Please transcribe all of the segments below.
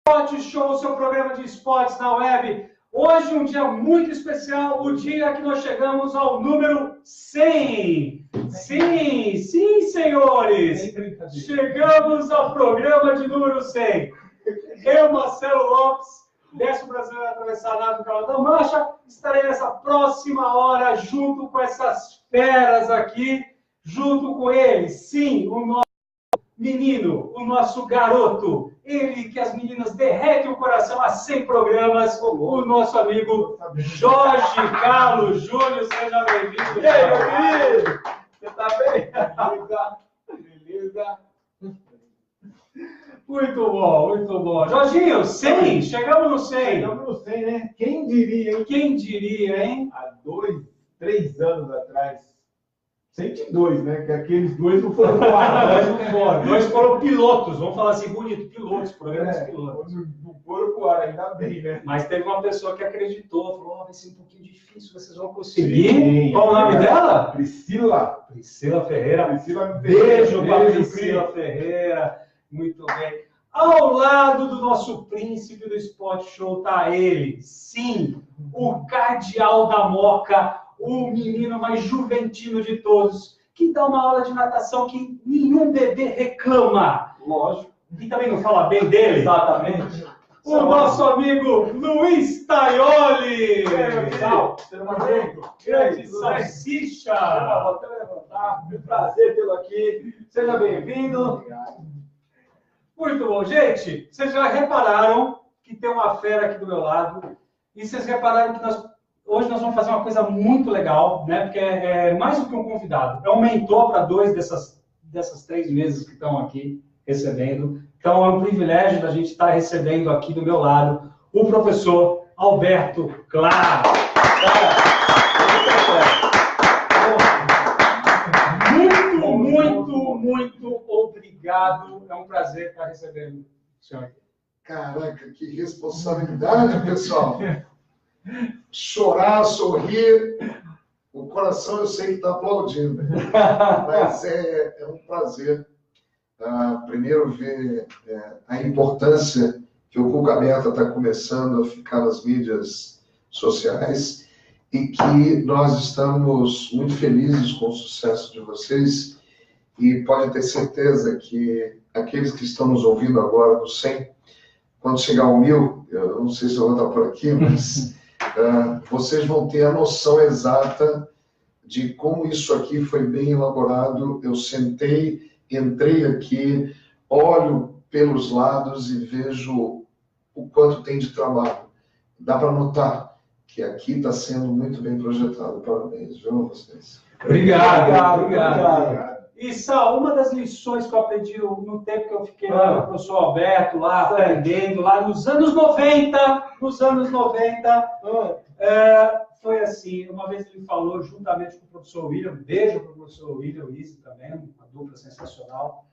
Esporte Show, seu programa de esportes na web. Hoje um dia muito especial, o dia que nós chegamos ao número 100. Sim, sim, senhores. Chegamos ao programa de número 100. Eu, Marcelo Lopes, desse o Brasileiro Atravessar a Nave do Canal da Mancha, estarei nessa próxima hora junto com essas feras aqui, junto com eles. Sim, o nosso menino, o nosso garoto, ele que as meninas derretem o coração há 100 programas, o nosso amigo Jorge Carlos Júnior, seja bem-vindo. E aí, meu querido? Você tá bem? Beleza? Muito bom, muito bom. Jorginho, 100, chegamos no 100. Chegamos no 100, né? Quem diria, hein? Quem diria, hein? Há 2, 3 anos atrás. 102, né? Que aqueles dois não foram pro ar. Dois foram pilotos, vamos falar assim, bonito, pilotos, programas pilotos. Não foram pro ar, ainda bem, né? Mas teve uma pessoa que acreditou, falou, vai ser um pouquinho difícil, vocês vão conseguir. Sim, qual o nome dela? Priscila. Priscila Ferreira. Priscila Beijo para Priscila Ferreira. Muito bem. Ao lado do nosso príncipe do Esporte Show está ele, sim, o cardeal da Moca, o menino mais juventino de todos, que dá uma aula de natação que nenhum bebê reclama. Lógico. E também não fala bem dele. Exatamente. O nosso amigo Luiz Taioli. Grande salsicha. Vou até levantar. É um prazer tê-lo aqui. Seja bem-vindo. Muito bom. Gente, vocês já repararam que tem uma fera aqui do meu lado. E vocês repararam que hoje nós vamos fazer uma coisa muito legal, né? Porque é mais do que um convidado. É um mentor para 2 dessas 3 mesas que estão aqui recebendo. Então, é um privilégio da gente estar recebendo aqui do meu lado o professor Alberto Claro. Muito obrigado. É um prazer estar recebendo o senhor aqui. Caraca, que responsabilidade, pessoal. Chorar, sorrir, o coração eu sei que está aplaudindo. Mas é um prazer. Primeiro ver a importância que o Cuca Meta está começando a ficar nas mídias sociais e que nós estamos muito felizes com o sucesso de vocês e pode ter certeza que aqueles que estão nos ouvindo agora no 100, quando chegar ao 1000, eu não sei se eu vou estar por aqui, mas vocês vão ter a noção exata de como isso aqui foi bem elaborado. Eu sentei, entrei aqui, olho pelos lados e vejo o quanto tem de trabalho. Dá para notar que aqui está sendo muito bem projetado. Parabéns, viu, a vocês? Obrigado. E, Sal, uma das lições que eu aprendi no tempo que eu fiquei lá com o professor Alberto, lá aprendendo, lá nos anos 90, foi assim, uma vez ele falou, juntamente com o professor William, beijo para o professor William Easy também, uma dupla sensacional,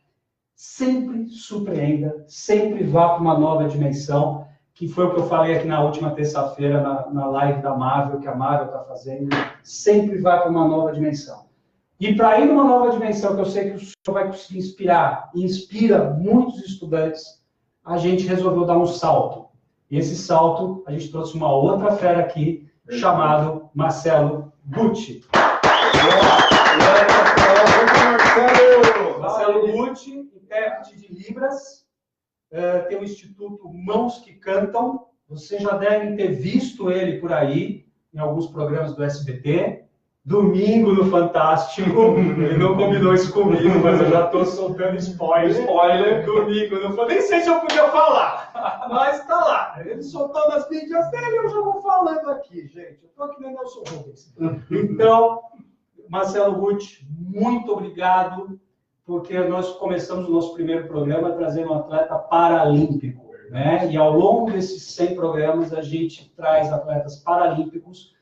sempre surpreenda, sempre vá para uma nova dimensão, que foi o que eu falei aqui na última terça-feira, na live da Marvel, que a Marvel está fazendo, sempre vá para uma nova dimensão. E para ir numa nova dimensão, que eu sei que o senhor vai conseguir inspirar, e inspira muitos estudantes, a gente resolveu dar um salto. E esse salto, a gente trouxe uma outra fera aqui, chamado Marcelo Gucci. Marcelo Gucci, intérprete de Libras, tem o Instituto Mãos que Cantam. Vocês já devem ter visto ele por aí, em alguns programas do SBT. Domingo no Fantástico, ele não combinou isso comigo, mas eu já estou soltando spoiler. Domingo no Fantástico, nem sei se eu podia falar, mas está lá. Ele soltou nas mídias dele, eu já vou falando aqui, gente. Eu estou aqui no Nelson Rubens. Então, Marcelo Gucci, muito obrigado, porque nós começamos o nosso primeiro programa trazendo um atleta paralímpico, né? E ao longo desses 100 programas, a gente traz atletas paralímpicos,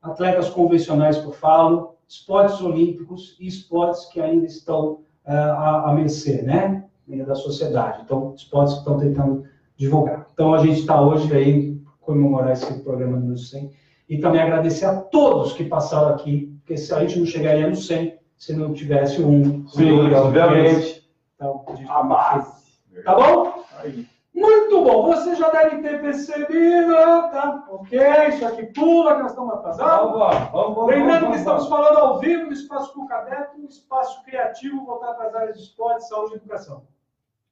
atletas convencionais que eu falo, esportes olímpicos e esportes que ainda estão à mercê, né, da sociedade. Então, esportes que estão tentando divulgar. Então, a gente está hoje aí comemorar esse programa número 100 e também agradecer a todos que passaram aqui, porque se a gente não chegaria no 100 se não tivesse um. Sim, obviamente. Então, a base. Tá bom? Aí. Muito bom, você já deve ter percebido, tá? Ok, isso aqui pula, que nós estamos atrasados. Lembrando que estamos falando ao vivo do Espaço Cucabeto, um espaço criativo voltado para as áreas de esporte, saúde e educação.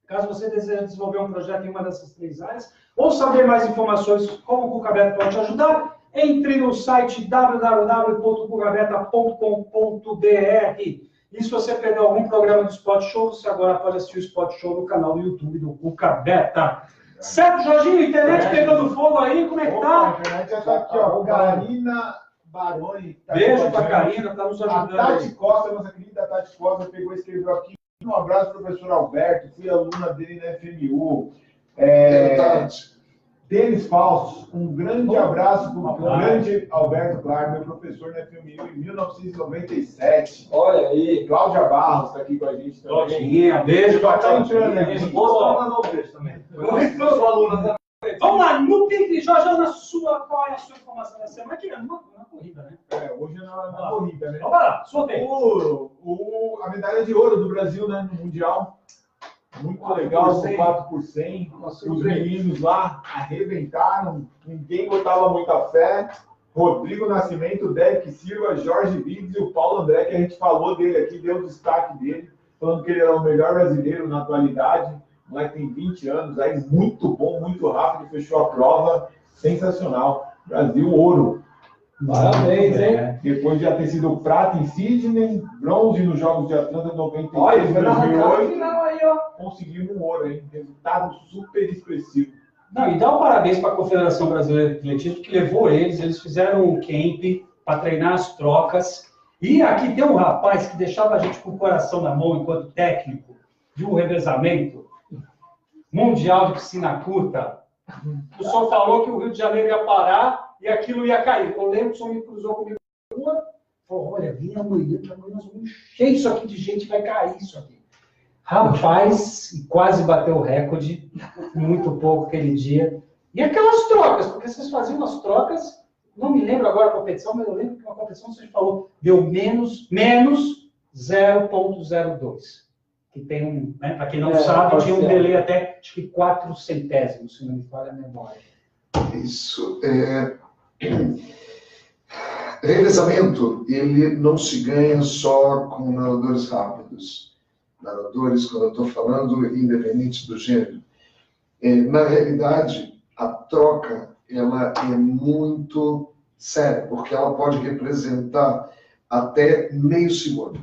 Caso você deseje desenvolver um projeto em uma dessas três áreas, ou saber mais informações como o Cucabeto pode te ajudar, entre no site www.cucabeta.com.br. E se você perdeu algum programa do Spot Show, você agora pode assistir o Spot Show no canal do YouTube do Cucabeta. Certo, Jorginho? Internet pegando fogo aí, como é que tá? A internet já tá aqui, ó. Karina Baroni. Tá. Beijo pra Karina, tá nos A ajudando. Tati Costa, nossa querida Tati Costa, pegou e escreveu aqui. Um abraço, professor Alberto. Fui aluna dele na FMU. Denis Falsos, um grande abraço para o grande Alberto Claro, meu professor na FMU em 1997. Olha aí. Cláudia Barros está aqui com a gente também. Claudinha, beijo pra Tá entrando, Claudinha. né? Esposa mandou um beijo também. Sou aluna também. Vamos lá, no pique, Jorge, qual é a sua informação da semana? Aqui é uma corrida, né? Hoje é na corrida, né? Vamos lá, soltei. A medalha de ouro do Brasil, né, no Mundial. Muito legal, 4 por 100. Os meninos lá arrebentaram, ninguém botava muita fé. Rodrigo Nascimento, Derek Silva, Jorge Vides e o Paulo André, que a gente falou dele aqui, deu o destaque dele, falando que ele era o melhor brasileiro na atualidade. O moleque tem 20 anos, aí muito bom, muito rápido, fechou a prova, sensacional. Brasil, ouro. Parabéns, hein? Depois de já ter sido prata em Sydney, bronze nos Jogos de Atlanta 93, Olha, foi na arrancada 2008, final aí, ó. conseguimos um ouro, hein? Resultado super expressivo. Não, e dá um parabéns para a Confederação Brasileira de Atletismo, que levou eles fizeram um camp para treinar as trocas. E aqui tem um rapaz que deixava a gente com o coração na mão enquanto técnico de um revezamento mundial de piscina curta. O senhor falou que o Rio de Janeiro ia parar e aquilo ia cair. Eu lembro que o senhor me cruzou comigo na rua, falou, olha, vem amanhã, que amanhã nós vamos encher isso aqui de gente, vai cair isso aqui. Rapaz, quase bateu o recorde, muito pouco aquele dia. E aquelas trocas, porque vocês faziam umas trocas, não me lembro agora a competição, mas eu lembro que uma competição você falou, deu menos 0,02. Que tem um, né, para quem não sabe, tinha um delay até, acho que 4 centésimos, se não me falha a memória. Isso. Revezamento, ele não se ganha só com nadadores rápidos. Nadadores, quando eu estou falando, independente do gênero. Na realidade, a troca ela é muito séria, porque ela pode representar até meio segundo.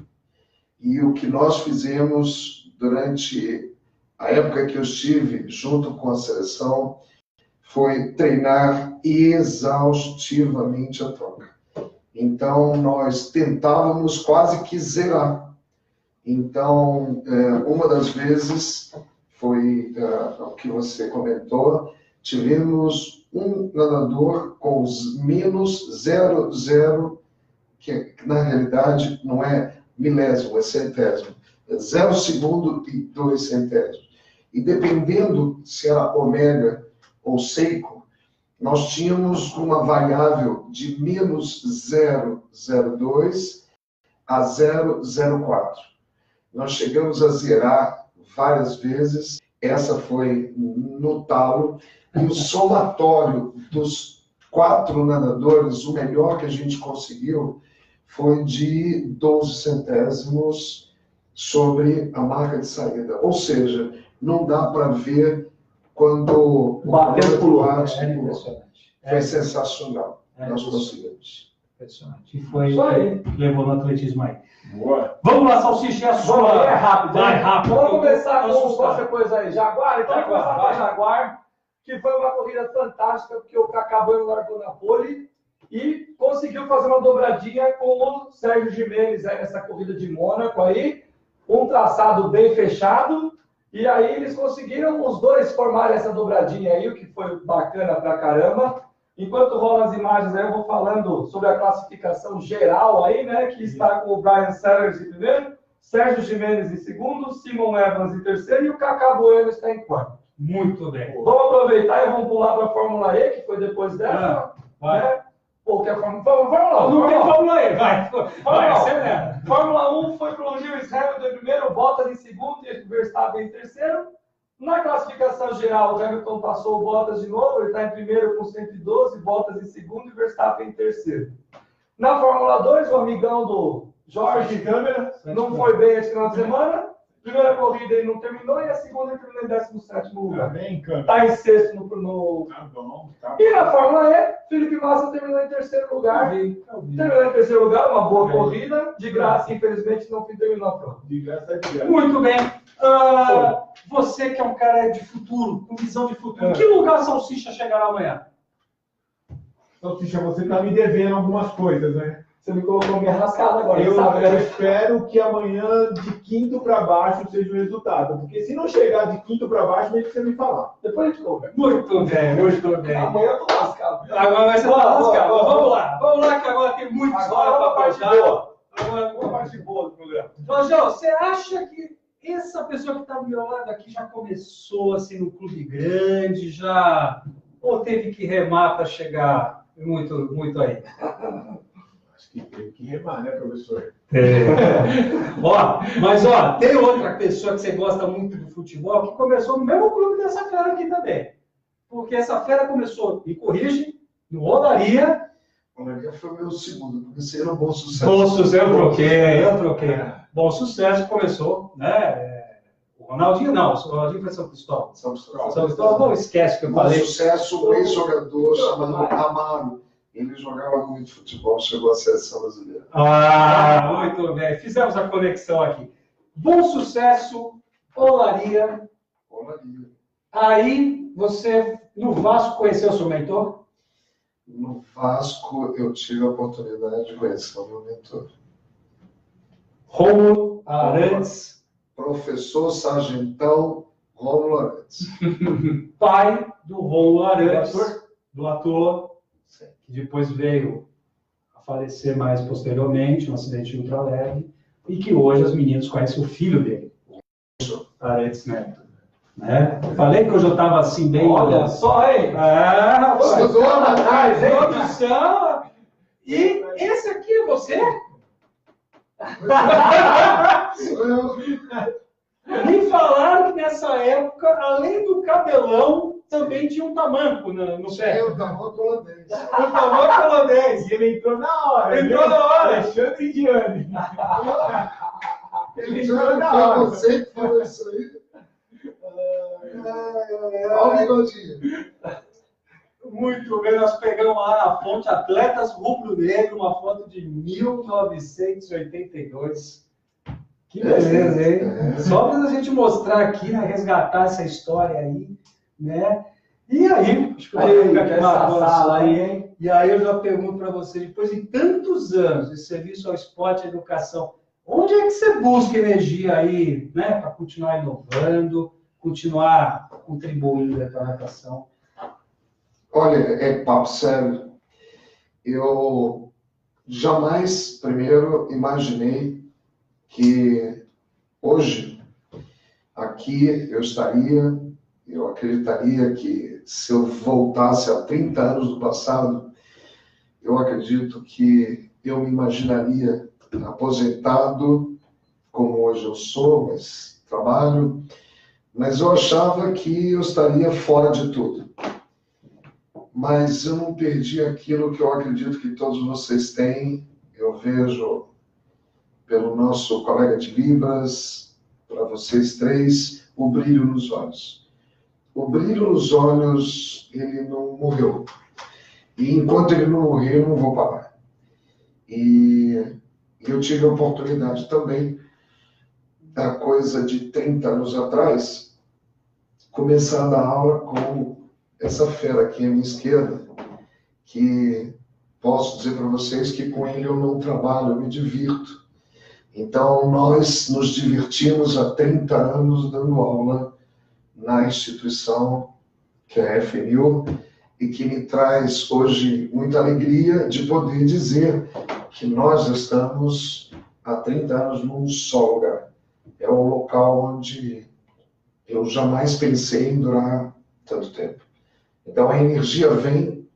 E o que nós fizemos durante a época que eu estive junto com a seleção foi treinar exaustivamente a troca. Então, nós tentávamos quase que zerar. Então, uma das vezes foi o que você comentou, tivemos um nadador com menos 0,0, que na realidade não é milésimo, é centésimo. É 0 segundo e 2 centésimos. E dependendo se era ômega ou seiko, nós tínhamos uma variável de menos 0,02 a 0,04. Nós chegamos a zerar várias vezes, essa foi no talo, e o somatório dos 4 nadadores, o melhor que a gente conseguiu, foi de 12 centésimos sobre a marca de saída. Ou seja, não dá para ver quando Bateu pulou. Foi sensacional. Nós conseguimos. Impressionante. E foi Isso aí. levou no atletismo aí. Boa. Vamos lá, Salsicha, é a sua. Vamos aí, é rápido. Vai hein? rápido. Vamos começar com Assustar. qualquer coisa aí. Jaguar, então vamos começar com a Jaguar, que foi uma corrida fantástica, porque o Kaká Bueno largou na pole e conseguiu fazer uma dobradinha com o Sérgio Gimenez aí nessa corrida de Mônaco aí, um traçado bem fechado, e aí eles conseguiram os dois formarem essa dobradinha aí, o que foi bacana pra caramba. Enquanto rolam as imagens aí, eu vou falando sobre a classificação geral aí, né, que está com o Brian Sellers em primeiro, Sérgio Gimenez em segundo, Simon Evans em terceiro e o Kaká Bueno está em quarto. Muito bem. Vamos aproveitar e vamos pular para a Fórmula E, que foi depois dessa. Vai. Né? Ou que a Fórmula 1. Não tem Fórmula E, vai. Vai, Não. acelera. Fórmula 1 foi para o Lewis Hamilton em primeiro, Bottas em segundo e Verstappen em terceiro. Na classificação geral, o Hamilton passou o Bottas de novo, ele está em primeiro com 112, Bottas em segundo e Verstappen em terceiro. Na Fórmula 2, o amigão do Jorge Câmara não foi bem esse final de semana. Primeira corrida ele não terminou e a segunda ele terminou em 17º lugar. Está em sexto no... Tá bom, tá bom. E na Fórmula E, Felipe Massa terminou em terceiro lugar. Terminou em terceiro lugar, uma boa corrida. De graça, infelizmente, não terminou a prova. De graça é de graça. Muito bem. Você que é um cara de futuro, com visão de futuro, que lugar a Salsicha chegará amanhã? Salsicha, você tá me devendo algumas coisas, né? Você me colocou minha rascada agora. Eu espero que amanhã, de quinto para baixo, seja o resultado. Porque se não chegar de quinto para baixo, nem precisa me falar. Depois a gente conversa. Muito bem, muito bem. Amanhã eu tô lascado. Agora vai ser lascado. Vamos lá, que agora tem muita história para contar. Agora uma parte boa do programa. Rogério, você acha que essa pessoa que está do meu lado aqui já começou assim no clube grande, ou teve que remar para chegar muito aí? Acho que tem que remar, né, professor? Mas tem outra pessoa que você gosta muito do futebol que começou no mesmo clube dessa fera aqui também. Porque essa fera começou, me corrige, no Olaria. Olaria foi o meu segundo, comecei no Bom Sucesso. Bom Sucesso, eu troquei. Bom Sucesso começou, né? O Ronaldinho não, o Ronaldinho foi São Cristóvão. São Cristóvão, não esquece que eu Bom falei. Sucesso, um ex-jogador chamado Amaro. Ele jogava muito futebol, chegou à seleção brasileira. Muito bem. Fizemos a conexão aqui. Bom Sucesso, Olaria. Olaria. Aí, você, no Vasco, conheceu o seu mentor? No Vasco, eu tive a oportunidade de conhecer o meu mentor. Rômulo Arantes. Professor Sargentão Rômulo Arantes. Pai do Rômulo Arantes. Do ator. Que depois veio a falecer mais posteriormente, um acidente ultraleve, e que hoje as meninas conhecem o filho dele, o Arantes Neto. Né? Falei que hoje eu estava assim bem... Olha só, hein? Produção! E esse aqui é você? Sou eu. Me falaram que nessa época, além do cabelão, também tinha um tamanco no pé. Eu tamanco holandês. Um tamanco holandês. E ele entrou na hora. Entrou na hora. Alexandre Diani. Ele já foi você que falou isso aí. Olha o bigodinho. Muito bem, nós pegamos lá na fonte Atletas Rubro Negro, uma foto de 1982. Que beleza, hein? Só para a gente mostrar aqui, né, resgatar essa história aí, né? E aí, acho que eu vou ficar aqui na sala aí, hein? E aí eu já pergunto para você, depois de tantos anos de serviço ao esporte e à educação, onde é que você busca energia aí, né, para continuar inovando, continuar contribuindo para a natação? Olha, é papo sério. Eu jamais, primeiro, imaginei que hoje, aqui, eu acreditaria que se eu voltasse a 30 anos do passado, eu acredito que eu me imaginaria aposentado, como hoje eu sou, mas trabalho, mas eu achava que eu estaria fora de tudo. Mas eu não perdi aquilo que eu acredito que todos vocês têm. Eu vejo pelo nosso colega de Libras, para vocês três, o brilho nos olhos. O brilho nos olhos, ele não morreu. E enquanto ele não morrer, eu não vou parar. E eu tive a oportunidade também, há coisa de 30 anos atrás, começar a dar aula com essa fera aqui à minha esquerda, que posso dizer para vocês que com ele eu não trabalho, eu me divirto. Então, nós nos divertimos há 30 anos dando aula na instituição que é a FNU e que me traz hoje muita alegria de poder dizer que nós estamos há 30 anos num só lugar. É o local onde eu jamais pensei em durar tanto tempo. Então, a energia vem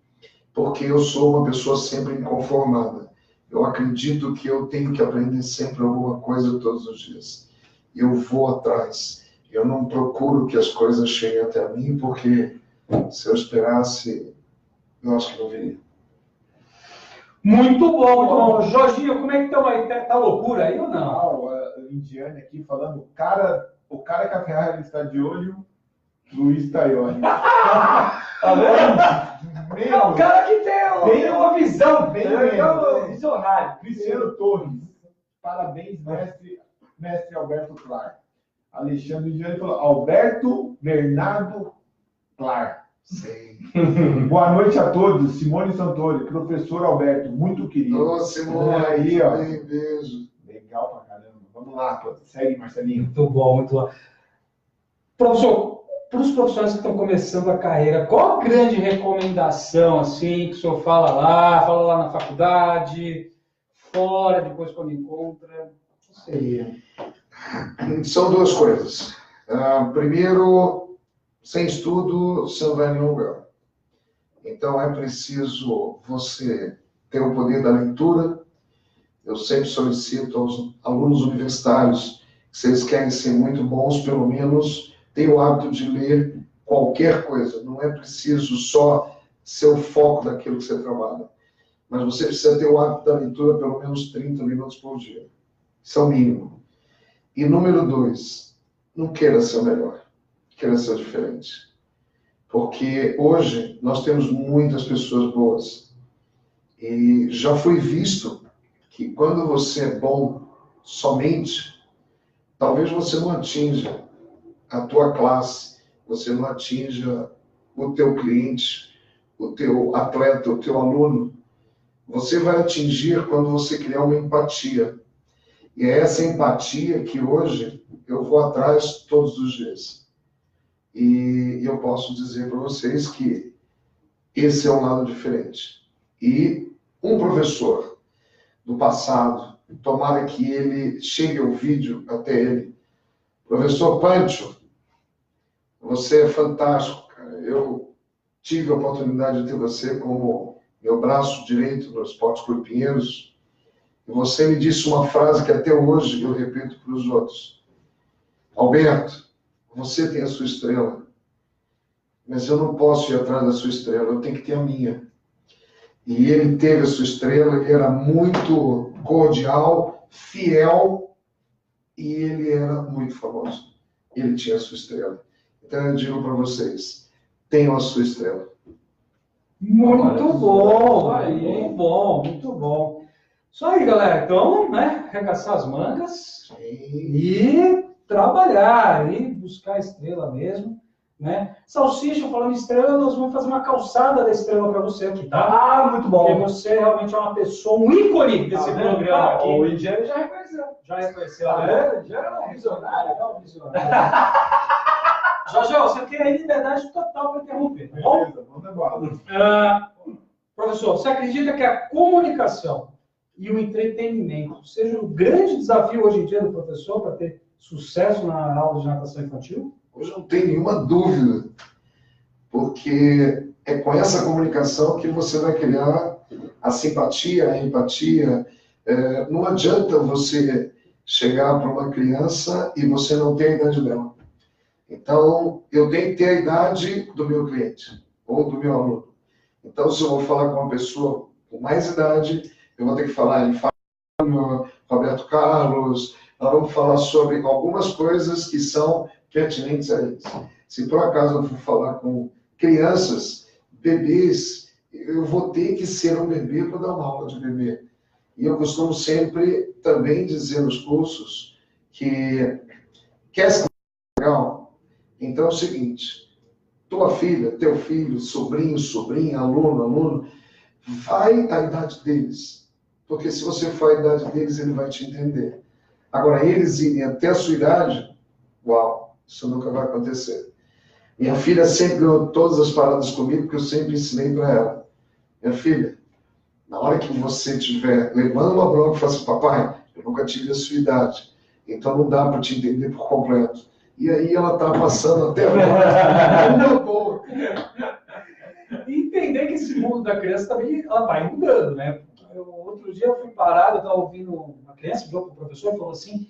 porque eu sou uma pessoa sempre inconformada. Eu acredito que eu tenho que aprender sempre alguma coisa todos os dias. Eu vou atrás. eu não procuro que as coisas cheguem até mim, porque se eu esperasse, eu acho que não viria. Muito bom, muito bom. Jorginho, como é que estão aí? Tá loucura aí ou não? A Indiane aqui falando, o cara que a Ferrari está de olho, Luiz Taione. Tá vendo? É o cara que tem uma visão, visionário. Cristiano Torres, parabéns, mestre Alberto Clar. Alexandre Indiane falou, Alberto Bernardo Clar. Sim. Boa noite a todos, Simone Santori, professor Alberto, muito querido. Ô, Simone, aí, ó. Beijo. Legal pra caramba. Vamos lá, segue, Marcelinho. Muito bom, muito bom. Professor, para os profissionais que estão começando a carreira, qual a grande recomendação, assim, que o senhor fala lá na faculdade, fora, depois quando encontra? O que seria? São duas coisas. Primeiro, sem estudo, você não vai a nenhum lugar. Então, é preciso você ter o poder da leitura. Eu sempre solicito aos alunos universitários, que se eles querem ser muito bons, pelo menos tenham o hábito de ler qualquer coisa. Não é preciso só ser o foco daquilo que você trabalha. Mas você precisa ter o hábito da leitura pelo menos 30 minutos por dia. Isso é o mínimo. E número 2, não queira ser o melhor. Queira ser diferente. Porque hoje nós temos muitas pessoas boas. E já foi visto que quando você é bom somente, talvez você não atinja a tua classe, você não atinja o teu cliente, o teu atleta, o teu aluno. Você vai atingir quando você criar uma empatia. E é essa empatia que hoje eu vou atrás todos os dias. E eu posso dizer para vocês que esse é um lado diferente. E um professor do passado, tomara que ele chegue o vídeo até ele. Professor Pancho, você é fantástico, cara. Eu tive a oportunidade de ter você como meu braço direito no Esporte Clube Pinheiros. E você me disse uma frase que até hoje eu repito para os outros. Alberto, você tem a sua estrela, mas eu não posso ir atrás da sua estrela, eu tenho que ter a minha. E ele teve a sua estrela, ele era muito cordial, fiel, e ele era muito famoso. Ele tinha a sua estrela. Então eu digo para vocês, tenham a sua estrela. Muito bom, muito bom, muito bom. Isso aí, galera. Então, né, arregaçar as mangas e trabalhar, e buscar a estrela mesmo, né? Salsicha, falando em estrela, nós vamos fazer uma calçada da estrela para você aqui, tá? Ah, muito bom. Porque você realmente é uma pessoa, um ícone desse programa aqui. O Indiano já reconheceu. Já reconheceu, Tá né? vendo? Já era um visionário. Jorge, você tem aí liberdade total para interromper, tá bom? Beleza, vamos embora. Professor, você acredita que a comunicação e o entretenimento seja um grande desafio hoje em dia do professor para ter sucesso na aula de natação infantil? Hoje não tem nenhuma dúvida, porque é com essa comunicação que você vai criar a simpatia, a empatia. Não adianta você chegar para uma criança e você não ter a idade dela. Então, eu tenho que ter a idade do meu cliente ou do meu aluno. Então, se eu vou falar com uma pessoa com mais idade, eu vou ter que falar em Fábio, Roberto Carlos, nós vamos falar sobre algumas coisas que são pertinentes a eles. Se por acaso eu for falar com crianças, bebês, eu vou ter que ser um bebê para dar uma aula de bebê. E eu costumo sempre também dizer nos cursos que quer ser legal? Então é o seguinte, tua filha, teu filho, sobrinho, sobrinha, aluno, vai à idade deles. Porque se você for à idade deles, ele vai te entender. Agora, eles irem até a sua idade, uau, isso nunca vai acontecer. Minha filha sempre ganhou todas as paradas comigo, porque eu sempre ensinei para ela. Minha filha, na hora que você estiver levando uma bronca, fala assim, papai, eu nunca tive a sua idade, então não dá para te entender por completo. E aí ela está passando até agora. Entender que esse mundo da criança também ela vai mudando, né? Outro dia eu fui parado, eu estava ouvindo uma criança, virou para o professor e falou assim,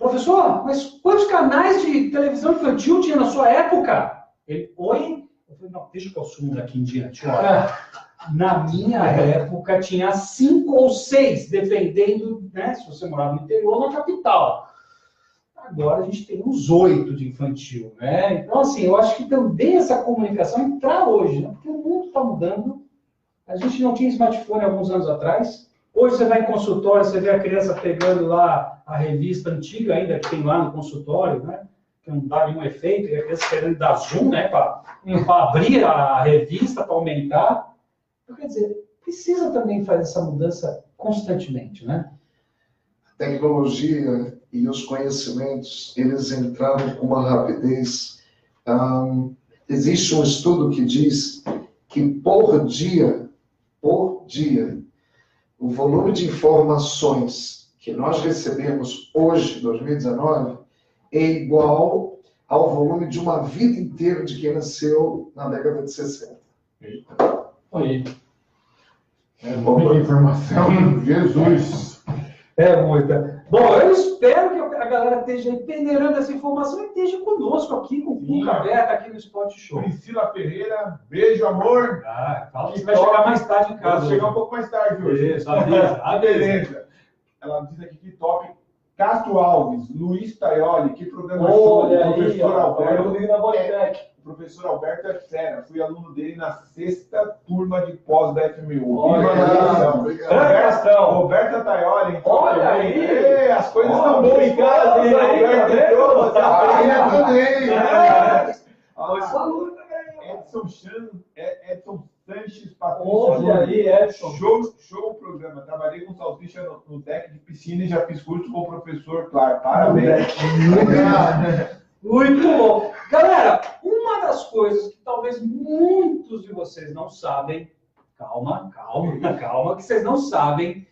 professor, mas quantos canais de televisão infantil tinha na sua época? Ele, oi? Eu falei, não, deixa que eu assumo daqui em diante. Olha, na minha época tinha 5 ou 6, dependendo, né, se você morava no interior ou na capital. Agora a gente tem uns 8 de infantil, né? Então, assim, eu acho que também essa comunicação entrar hoje, né? Porque o mundo está mudando. A gente não tinha smartphone alguns anos atrás. Hoje você vai em consultório, você vê a criança pegando lá a revista antiga ainda que tem lá no consultório, né? Que não dá nenhum efeito, e a criança querendo dar zoom, né? Para abrir a revista, para aumentar. Então, quer dizer, precisa também fazer essa mudança constantemente, né? A tecnologia e os conhecimentos, eles entraram com uma rapidez. Existe um estudo que diz que por dia, o volume de informações que nós recebemos hoje, 2019, é igual ao volume de uma vida inteira de quem nasceu na década de 60. Aí. É muita informação, Jesus. É muita. Bom, eu espero que a galera esteja peneirando essa informação e esteja conosco aqui, com o boca aberta aqui no Spot Show. Priscila Pereira, beijo, amor. Fala que você vai chegar mais tarde em casa. Vou chegar um pouco mais tarde hoje. Isso, avisa. Beleza. Ela diz aqui que top. Castro Alves, Luiz Taioli, que programa Olha aí, professor Alberto. na Bodytech. O professor Alberto é fera. Fui aluno dele na 6ª turma de pós da FMU. Olha, Obrigado. Roberta Taioli. Então, Olha também. aí. As coisas estão boas em casa. Olha aí, Roberto tá entrou, você também. Edson Sanches, Patrícia. Olha aí, Edson. Show o programa. Trabalhei com salsicha no deck de piscina e já fiz curso com o professor, claro. Parabéns. Muito bom. Galera, uma das coisas que talvez muitos de vocês não sabem, calma, que vocês não sabem,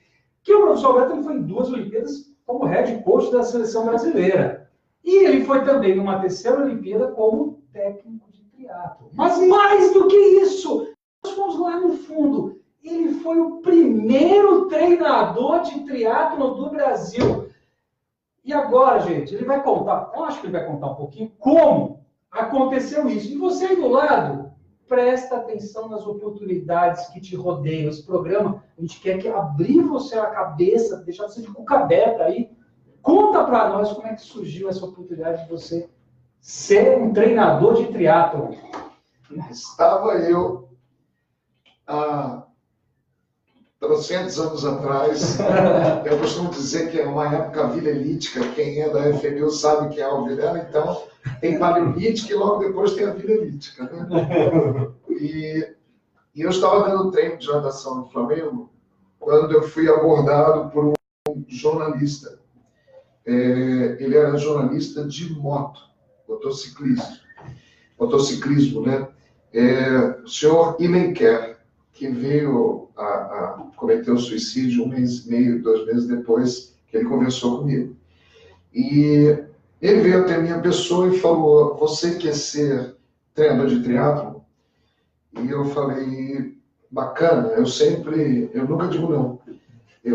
que o professor Alberto ele foi em 2 Olimpíadas como head coach da seleção brasileira. E ele foi também numa 3ª Olimpíada como técnico de triatlo. Mas mais do que isso, nós fomos lá no fundo. Ele foi o primeiro treinador de triatlo do Brasil. E agora, gente, ele vai contar, eu acho que ele vai contar um pouquinho como aconteceu isso. E você aí do lado, presta atenção nas oportunidades que te rodeiam. Esse programa, a gente quer que abrir você a cabeça, deixar você de cuca aberta aí. Conta para nós como é que surgiu essa oportunidade de você ser um treinador de triatlon. Estava eu há 300 anos atrás. Eu costumo dizer que é uma época vilelítica. Quem é da FMU sabe que é o Vilela, então tem paleolítica e logo depois tem a vilelítica, né? E eu estava dando treino de natação no Flamengo quando eu fui abordado por um jornalista. Ele era jornalista de motociclismo, né? O senhor Ilenker, que veio a cometer o suicídio 1 mês e meio, 2 meses depois que ele conversou comigo. E ele veio até minha pessoa e falou: você quer ser treinador de triatlo? E eu falei: bacana, eu nunca digo não.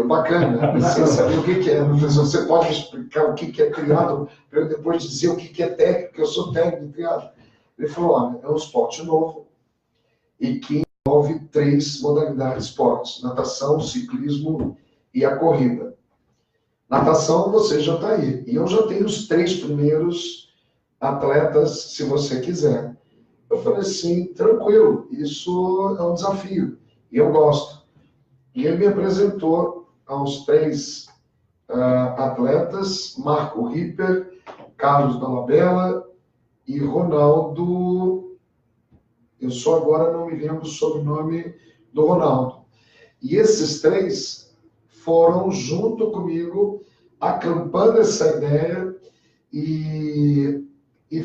Bacana, sem saber o que é. Professor, você pode me explicar o que é triatlo para eu depois dizer o que é técnico, que eu sou técnico de triatlo? Ele falou: olha, é um esporte novo e que envolve 3 modalidades de esportes: natação, ciclismo e a corrida. Natação, você já está aí. E eu já tenho os 3 primeiros atletas, se você quiser. Eu falei assim: tranquilo, isso é um desafio. E eu gosto. E ele me apresentou aos 3 atletas: Marco Ripper, Carlos Dolabella e Ronaldo. Eu só agora não me lembro o sobrenome do Ronaldo. E esses 3 foram junto comigo, acampando essa ideia, e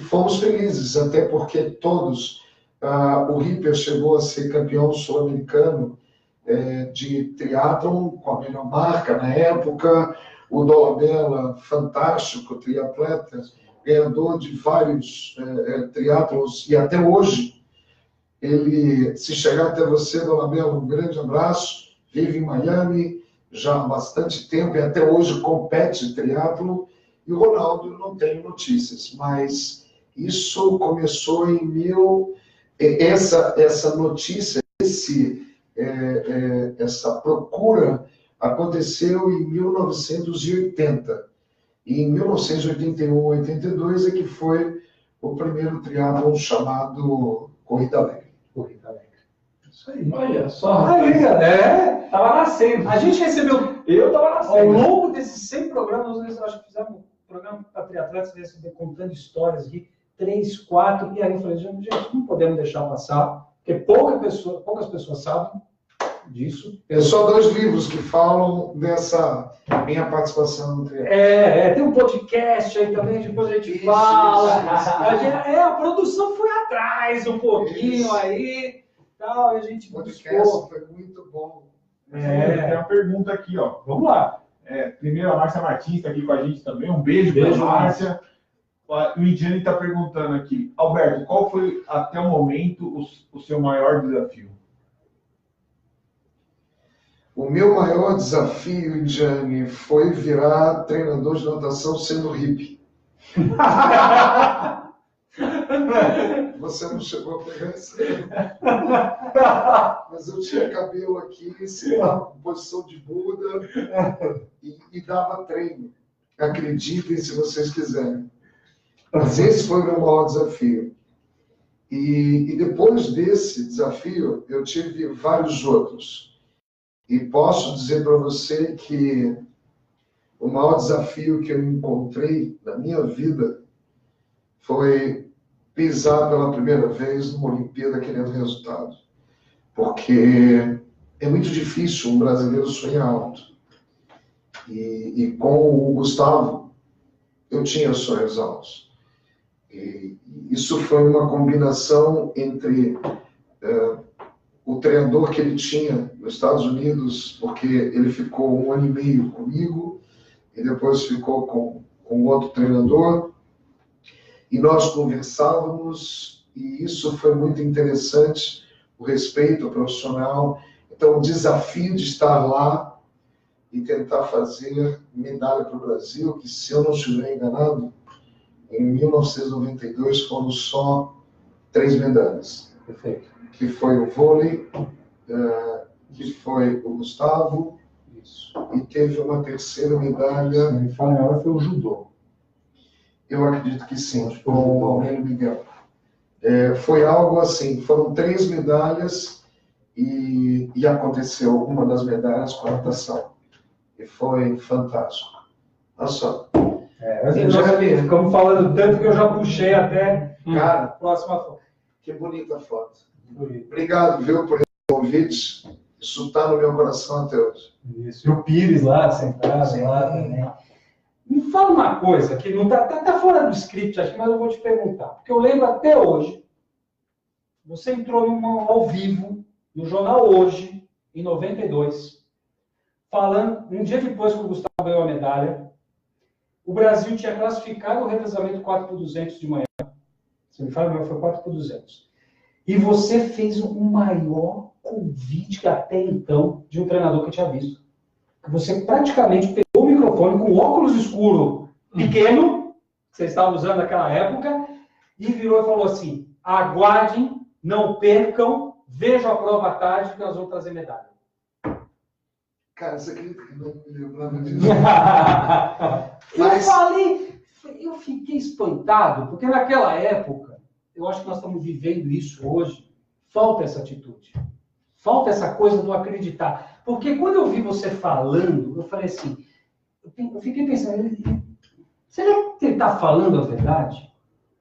fomos felizes, até porque todos, o Ripper chegou a ser campeão sul-americano de triatlon, com a melhor marca na época, o Dolabella, fantástico triatleta, ganhador de vários triatlons, e até hoje, ele, se chegar até você, Dolabella, um grande abraço, vive em Miami já há bastante tempo e até hoje compete triatlo, E o Ronaldo não tenho notícias, mas isso começou essa notícia, essa procura aconteceu em 1980. E em 1981, 82 é que foi o primeiro triatlon chamado Corrida Alegre. Corrida Alegre. Isso aí. Olha só. Aí, galera. Tava nascendo. A gente recebeu, Eu tava ao nascendo. longo desses 100 programas, nós acho que fizemos um programa para triatletas, receber contando histórias aqui, 3, 4, e aí eu falei, gente, não podemos deixar passar, porque poucas pessoas sabem disso. É só 2 livros que falam dessa minha participação no triatlon. Tem um podcast aí também, depois a gente fala. A produção foi atrás um pouquinho aí, tal, e a gente O podcast buscou. foi muito bom. Tem uma pergunta aqui, ó. Vamos lá. Primeiro, a Márcia Martins está aqui com a gente também. Um beijo para a Márcia. O Indiane está perguntando aqui. Alberto, qual foi, até o momento, o seu maior desafio? O meu maior desafio, Indiane, foi virar treinador de natação sendo hippie. Você não chegou a pegar isso aí. Mas eu tinha cabelo aqui, ensinava posição de Buda e dava treino. Acreditem se vocês quiserem. Mas esse foi o meu maior desafio. E depois desse desafio, eu tive vários outros. E posso dizer para você que o maior desafio que eu encontrei na minha vida foi pisar pela primeira vez numa Olimpíada querendo resultado. Porque é muito difícil um brasileiro sonhar alto. E com o Gustavo, eu tinha sonhos altos. E isso foi uma combinação entre o treinador que ele tinha nos Estados Unidos, porque ele ficou 1 ano e meio comigo, e depois ficou com outro treinador, e nós conversávamos, e isso foi muito interessante, o respeito ao profissional. Então, o desafio de estar lá e tentar fazer medalha para o Brasil, que, se eu não estiver enganado, em 1992 foram só 3 medalhas. Perfeito. Que foi o vôlei, que foi o Gustavo, Isso. e teve uma terceira medalha. Me fala agora, foi o judô. Eu acredito que sim, com o Aurélio Miguel. Foi algo assim, foram 3 medalhas e aconteceu uma das medalhas com a natação. E foi fantástico. Olha só. Ficamos falando tanto que eu já puxei até Cara, a próxima foto. que bonita foto. Obrigado, viu, por esse convite. Isso está no meu coração até hoje. Isso. E o Pires lá, sentado lá também. Me fala uma coisa que não tá fora do script aqui, mas eu vou te perguntar. Porque eu lembro até hoje, você entrou ao vivo, no Jornal Hoje, em 92, falando, um dia depois que o Gustavo ganhou a medalha, o Brasil tinha classificado o revezamento 4x200 de manhã. Você me fala, foi 4x200. E você fez o maior convite até então de um treinador que eu tinha visto. Você praticamente pegou o microfone com óculos escuro pequeno, que você estava usando naquela época, e virou e falou assim: aguardem, não percam, vejam a prova à tarde que nós vamos trazer medalha. Cara, você acredita que não me lembrava disso? Eu fiquei espantado, porque naquela época, eu acho que nós estamos vivendo isso hoje, falta essa atitude. Falta essa coisa do acreditar. Porque quando eu vi você falando, eu falei assim, eu fiquei pensando, será que ele está falando a verdade?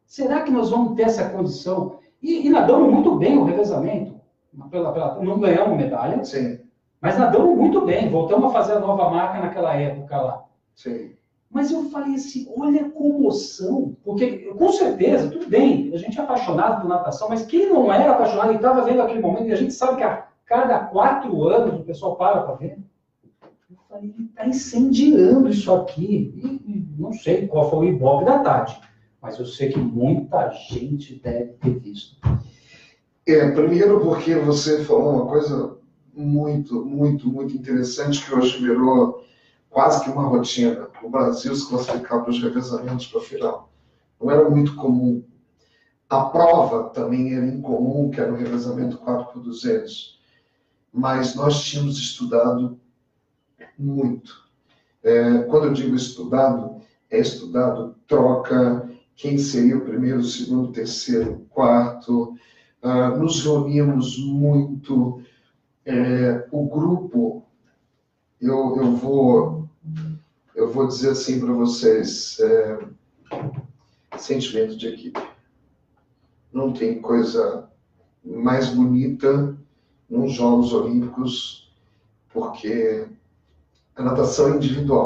Será que nós vamos ter essa condição? E nadamos muito bem o revezamento. Não ganhamos medalha, Sim. mas nadamos muito bem. Voltamos a fazer a nova marca naquela época lá. Sim. Mas eu falei assim, olha a comoção, porque com certeza, tudo bem, a gente é apaixonado por natação, mas quem não era apaixonado e estava vendo aquele momento, e a gente sabe que a cada 4 anos o pessoal para ver, eu falei, ele está incendiando isso aqui, e não sei qual foi o ibope da tarde, mas eu sei que muita gente deve ter visto. Primeiro porque você falou uma coisa muito, muito, muito interessante que hoje virou quase que uma rotina. O Brasil se classificar para os revezamentos para a final. Não era muito comum. A prova também era incomum, que era o revezamento 4x200. Mas nós tínhamos estudado muito. Quando eu digo estudado, é estudado troca, quem seria o primeiro, o segundo, o terceiro, o quarto. Nos reunimos muito. O grupo, eu vou dizer assim para vocês, sentimento de equipe. Não tem coisa mais bonita nos Jogos Olímpicos, porque a natação é individual.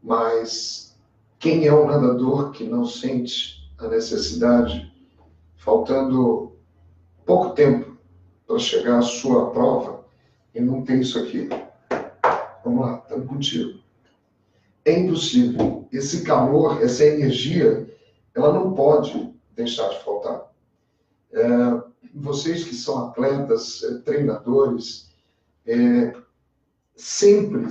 Mas quem é um nadador que não sente a necessidade, faltando pouco tempo para chegar à sua prova, e não tem isso aqui? Vamos lá, estamos contigo. É impossível. Esse calor, essa energia, ela não pode deixar de faltar. Vocês que são atletas, treinadores, sempre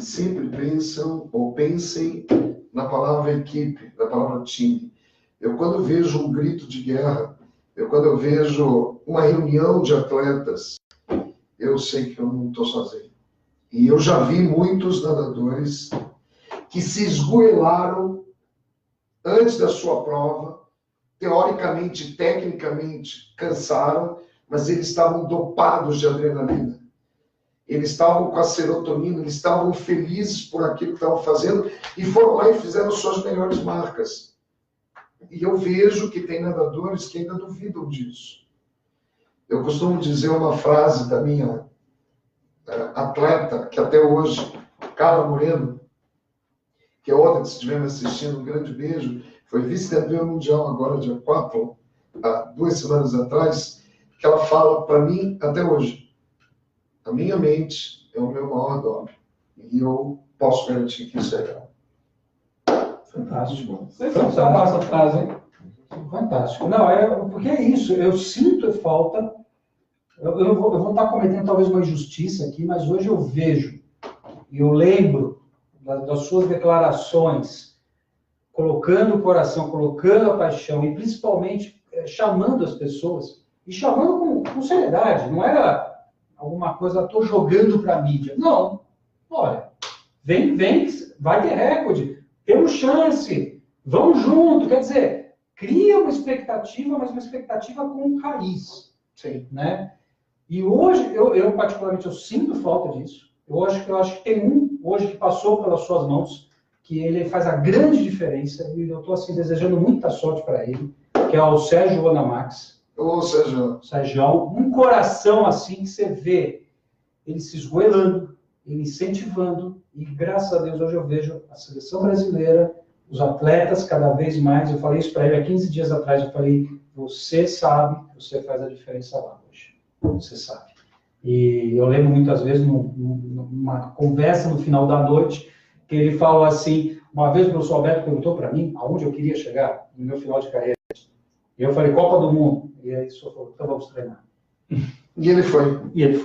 pensam ou pensem na palavra equipe, na palavra time. Quando vejo um grito de guerra, quando eu vejo uma reunião de atletas, eu sei que eu não estou sozinho. E eu já vi muitos nadadores que se esgoelaram antes da sua prova, teoricamente, tecnicamente, cansaram, mas eles estavam dopados de adrenalina. Eles estavam com a serotonina, eles estavam felizes por aquilo que estavam fazendo e foram lá e fizeram suas melhores marcas. E eu vejo que tem nadadores que ainda duvidam disso. Eu costumo dizer uma frase da minha atleta, que até hoje, Carla Moreno, que é outra que se estiver me assistindo, um grande beijo, foi vice-campeã mundial agora, dia 4, há 2 semanas atrás, que ela fala para mim até hoje: a minha mente é o meu maior dobre. E eu posso garantir que isso é real. Fantástico. Sensacional essa frase, hein? Fantástico. Não, porque é isso, eu sinto falta. Eu vou estar cometendo talvez uma injustiça aqui, mas hoje eu vejo, e eu lembro das suas declarações, colocando o coração, colocando a paixão, e principalmente chamando as pessoas, e chamando com seriedade. Não era alguma coisa, estou jogando para a mídia. Não. Olha, vem, vai ter recorde, temos chance, vamos junto. Quer dizer, cria uma expectativa, mas uma expectativa com raiz. Sim. Né? E hoje, eu particularmente, eu sinto falta disso. Eu acho que tem um hoje que passou pelas suas mãos, que ele faz a grande diferença, e eu estou assim, desejando muita sorte para ele, que é o Sérgio Onamax. Ô, Sérgio. Sérgio, um coração assim que você vê ele se esgoelando, ele incentivando, e graças a Deus hoje eu vejo a seleção brasileira, os atletas cada vez mais. Eu falei isso para ele há 15 dias atrás, eu falei: você sabe, você faz a diferença lá hoje, você sabe. E eu lembro muitas vezes, numa conversa no final da noite, que ele falou assim: uma vez o professor Alberto perguntou para mim aonde eu queria chegar no meu final de carreira. E eu falei: Copa do Mundo. E aí o senhor falou: então vamos treinar. E ele foi. Ele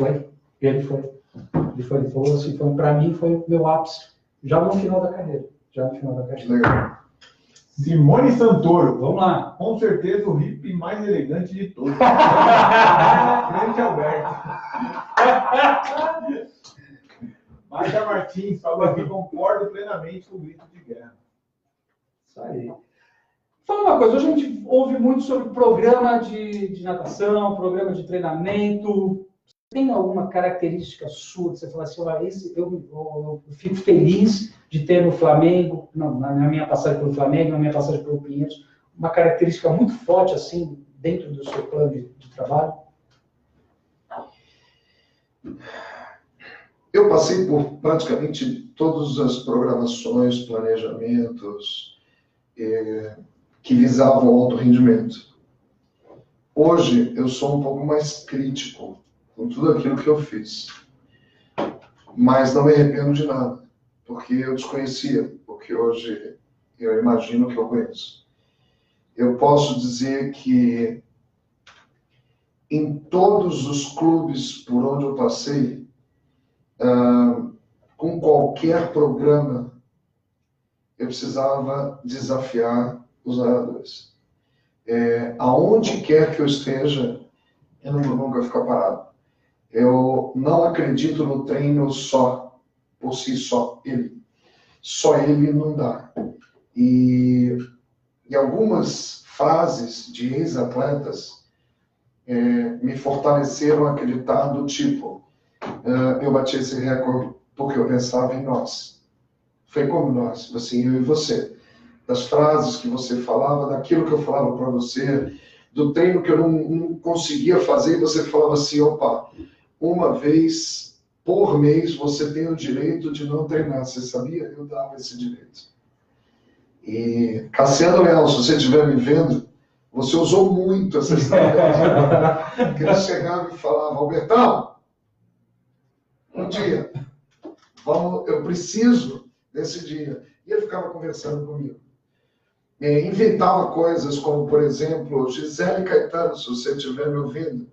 falou assim: para mim foi o meu ápice, já no final da carreira. Legal. Simone Santoro. Vamos lá. Com certeza o hippie mais elegante de todos. Grande Alberto. Márcia Martins falou aqui: concordo plenamente com o grito de guerra. Isso aí. Fala uma coisa, hoje a gente ouve muito sobre programa de natação, programa de treinamento. Tem alguma característica sua que você fala assim: olha, eu fico feliz de ter no Flamengo, na minha passagem pelo Flamengo, na minha passagem pelo Pinheiros, uma característica muito forte assim dentro do seu plano de trabalho? Eu passei por praticamente todas as programações, planejamentos que visavam o alto rendimento. Hoje eu sou um pouco mais crítico com tudo aquilo que eu fiz, mas não me arrependo de nada, porque eu desconhecia o que hoje eu imagino que eu conheço. Eu posso dizer que em todos os clubes por onde eu passei, com qualquer programa, eu precisava desafiar os oradores. Aonde quer que eu esteja, eu não vou nunca ficar parado. Eu não acredito no treino só, por si só, ele. Só ele não dá. E algumas frases de ex-atletas me fortaleceram a acreditar do tipo, eu bati esse recorde porque eu pensava em nós. Foi como nós, assim, eu e você. Das frases que você falava, daquilo que eu falava para você, do treino que eu não conseguia fazer, e você falava assim, opa, uma vez por mês você tem o direito de não treinar. Você sabia? Eu dava esse direito. E, Cassiano Leão, se você estiver me vendo, você usou muito essa estratégia. Porque ele chegava e falava, Albertão, um dia, eu preciso desse dia. E ele ficava conversando comigo. Inventava coisas como, por exemplo, Gisele Caetano, se você estiver me ouvindo,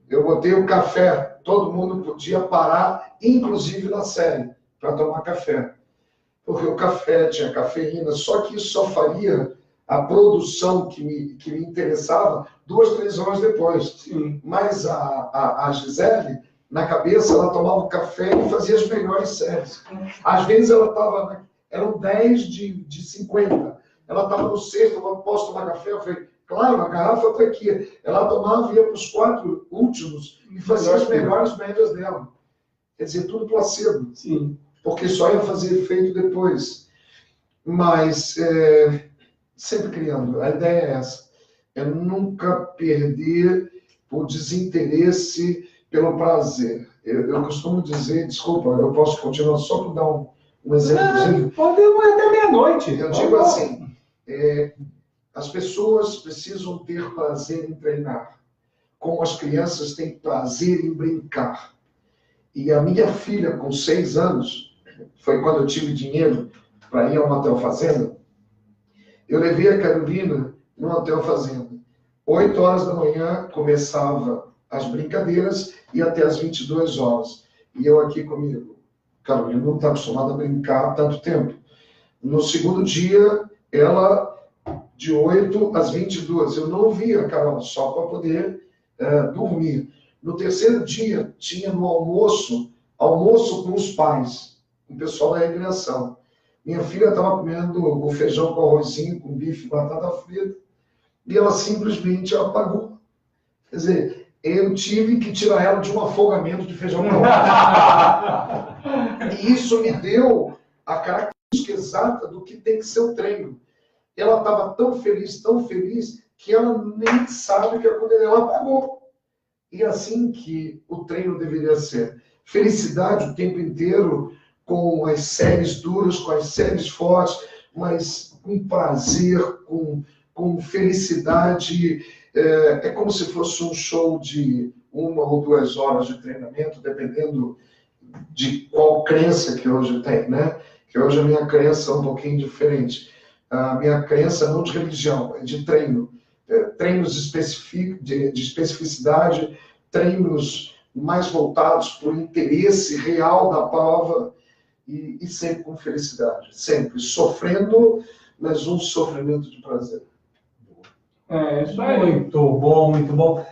eu botei o café, todo mundo podia parar, inclusive na série, para tomar café. Porque o café tinha cafeína, só que isso só faria a produção que me interessava 2, 3 horas depois. Sim. Mas a Gisele, na cabeça, ela tomava café e fazia as melhores séries. Às vezes ela estava, eram 10 de 50. Ela estava no sexto, eu posso tomar café? Eu falei, claro, a garrafa está aqui. Ela tomava e ia para os 4 últimos e fazia as melhores médias dela. Quer dizer, tudo placebo. Sim. Porque só ia fazer efeito depois. Mas, sempre criando, a ideia é essa. É nunca perder o desinteresse pelo prazer. Eu costumo dizer, desculpa, eu posso continuar só para dar um exemplo. Podemos até meia-noite. Eu digo assim, as pessoas precisam ter prazer em treinar, como as crianças têm prazer em brincar. E a minha filha, com 6 anos, foi quando eu tive dinheiro para ir a um hotel fazenda, eu levei a Carolina no hotel fazenda. 8 horas da manhã começava as brincadeiras e até as 22 horas. E eu aqui comigo. Carolina não está acostumada a brincar há tanto tempo. No segundo dia, ela de 8 às 22. Eu não via, Carol, só para poder dormir. No terceiro dia, tinha no almoço com os pais, com o pessoal da recreação. Minha filha estava comendo o feijão com arrozinho, com bife e batata frita, e ela simplesmente apagou. Quer dizer, eu tive que tirar ela de um afogamento de feijão com arroz. E isso me deu a característica exata do que tem que ser o treino. Ela estava tão feliz, que ela nem sabe o que aconteceu. Ela apagou. E assim que o treino deveria ser. Felicidade o tempo inteiro, com as séries duras, com as séries fortes, mas com prazer, com felicidade. É como se fosse um show de 1 ou 2 horas de treinamento, dependendo de qual crença que hoje tem, né? Que hoje a minha crença é um pouquinho diferente. A minha crença não de religião, é de treino. Treinos de especificidade, treinos mais voltados para o interesse real da prova e sempre com felicidade, sempre sofrendo, mas um sofrimento de prazer. Isso aí. Muito bom, muito bom.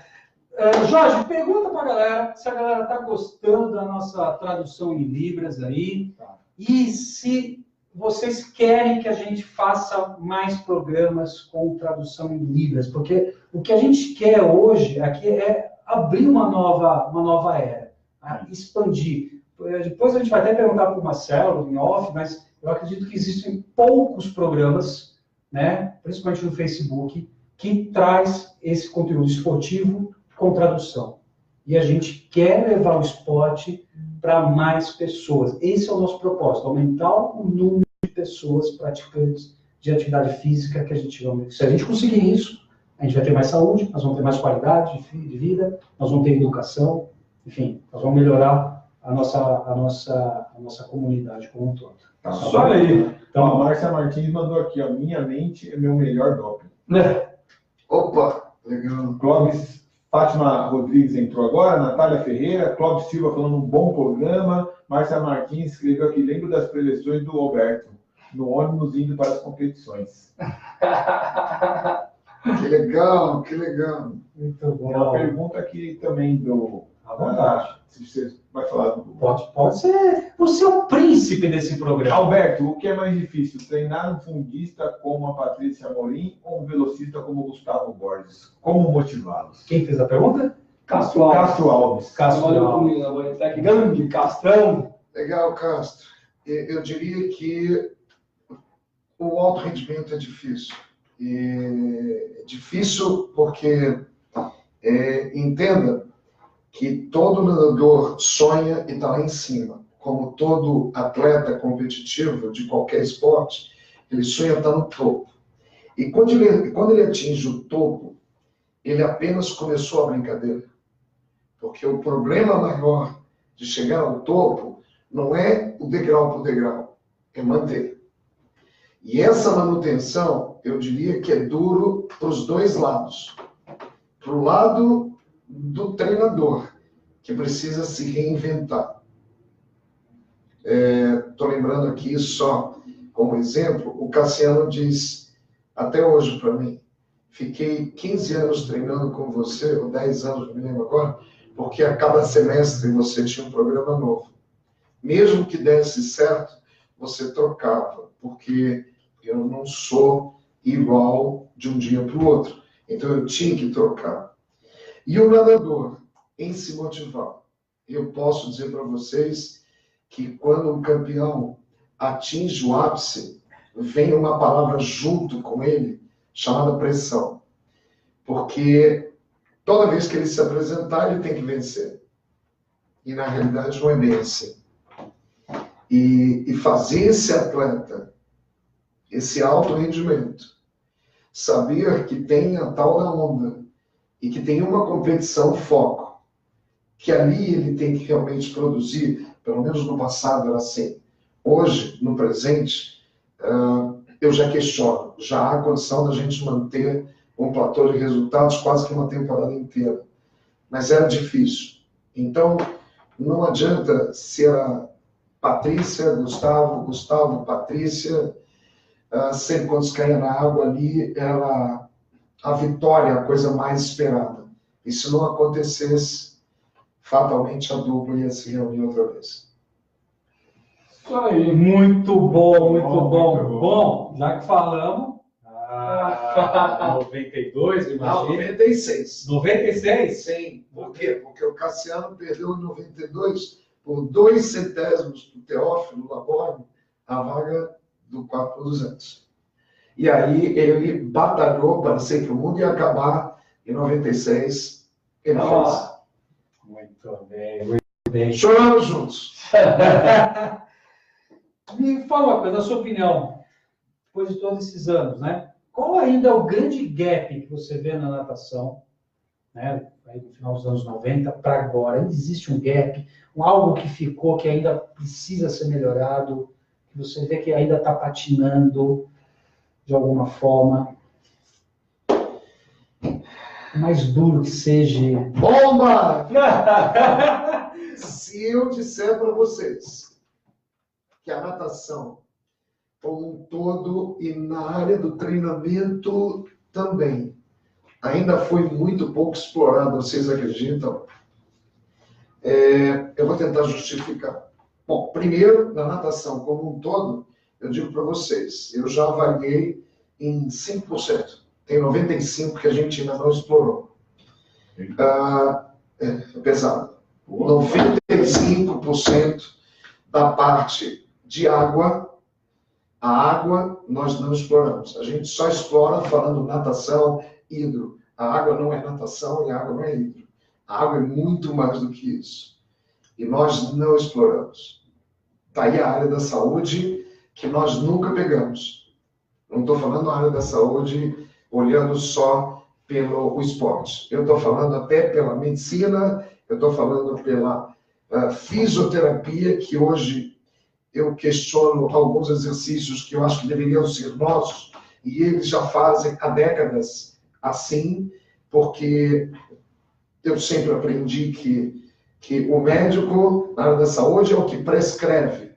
Jorge, pergunta para a galera se a galera está gostando da nossa tradução em Libras aí, e se vocês querem que a gente faça mais programas com tradução em Libras, porque o que a gente quer hoje aqui é abrir uma nova era, expandir. Depois a gente vai até perguntar para o Marcelo, em off, mas eu acredito que existem poucos programas, né, principalmente no Facebook, que traz esse conteúdo esportivo com tradução. E a gente quer levar o esporte para mais pessoas. Esse é o nosso propósito, aumentar o número de pessoas praticantes de atividade física que a gente vai. Se a gente conseguir isso, a gente vai ter mais saúde, nós vamos ter mais qualidade de vida, nós vamos ter educação, enfim, nós vamos melhorar a nossa comunidade como um todo. Tá, só aí. Então, a Márcia Martins mandou aqui, ó, minha mente é meu melhor doping. Opa, legal. Clóvis Fátima Rodrigues entrou agora, Natália Ferreira, Cláudio Silva falando um bom programa, Márcia Martins escreveu aqui, lembro das preleções do Alberto, no ônibus indo para as competições. Que legal, que legal. Muito Tem uma bom. pergunta aqui também do... À vontade. Se você vai falar do... Pode ser. Você é o príncipe desse programa. Alberto, o que é mais difícil, treinar um fundista como a Patrícia Amorim ou um velocista como o Gustavo Borges? Como motivá-los? Quem fez a pergunta? Castro Alves. Castro Alves. Castro Olha Alves. comigo, a Bodytech grande, Castrão. Legal, Castro. Eu diria que o alto rendimento é difícil. E é difícil porque, entenda que todo nadador sonha e está lá em cima. Como todo atleta competitivo de qualquer esporte, ele sonha estar no topo. E quando ele atinge o topo, ele apenas começou a brincadeira. Porque o problema maior de chegar ao topo não é o degrau por degrau, é manter. E essa manutenção, eu diria que é duro para os dois lados. Para o lado do treinador, que precisa se reinventar. Estou lembrando aqui só como exemplo, o Cassiano diz, até hoje para mim, fiquei 15 anos treinando com você, ou 10 anos, não me lembro agora, porque a cada semestre você tinha um programa novo. Mesmo que desse certo, você trocava, porque eu não sou igual de um dia para o outro. Então eu tinha que trocar. E o nadador, em se motivar, eu posso dizer para vocês que quando um campeão atinge o ápice, vem uma palavra junto com ele, chamada pressão. Porque toda vez que ele se apresentar, ele tem que vencer. E na realidade não é bem assim. E fazer esse atleta, esse alto rendimento, saber que tem a tal da onda e que tem uma competição foco, que ali ele tem que realmente produzir, pelo menos no passado era assim. Hoje, no presente, eu já questiono, já há condição da gente manter um platô de resultados quase que uma temporada inteira. Mas era difícil. Então, não adianta ser a Patrícia, Gustavo, Patrícia, sempre quando se caía na água ali, era a vitória, a coisa mais esperada. E se não acontecesse, fatalmente a dupla ia se reunir outra vez. Isso aí. Muito bom, muito bom. Bom, já que falamos, 92, Não, imagina. 96. 96? Sim. Por quê? Porque o Cassiano perdeu em 92 por 2 centésimos do Teófilo Laborde a vaga do 4x200. E aí ele batalhou para ser que o mundo ia acabar em 96. Ele fez. Muito bem, muito bem. Choramos juntos. Me fala uma coisa, na sua opinião, depois de todos esses anos, né? Qual ainda é o grande gap que você vê na natação, né? Aí no final dos anos 90 para agora? Ainda existe um gap, algo que ficou, que ainda precisa ser melhorado, que você vê que ainda está patinando de alguma forma? Mais duro que seja. Bomba! Se eu disser para vocês que a natação, como um todo, e na área do treinamento também, ainda foi muito pouco explorada, vocês acreditam? Eu vou tentar justificar. Bom, primeiro, na natação como um todo, eu digo para vocês, eu já avaliei em 5%. Tem 95% que a gente ainda não explorou. É pesado. 95% da parte de água, a água nós não exploramos. A gente só explora falando natação, hidro. A água não é natação e a água não é hidro. A água é muito mais do que isso. E nós não exploramos. Está aí a área da saúde que nós nunca pegamos. Não estou falando a área da saúde olhando só pelo esporte. Eu estou falando até pela medicina, eu estou falando pela fisioterapia, que hoje eu questiono alguns exercícios que eu acho que deveriam ser nossos, e eles já fazem há décadas assim, porque eu sempre aprendi que o médico, na área da saúde, é o que prescreve.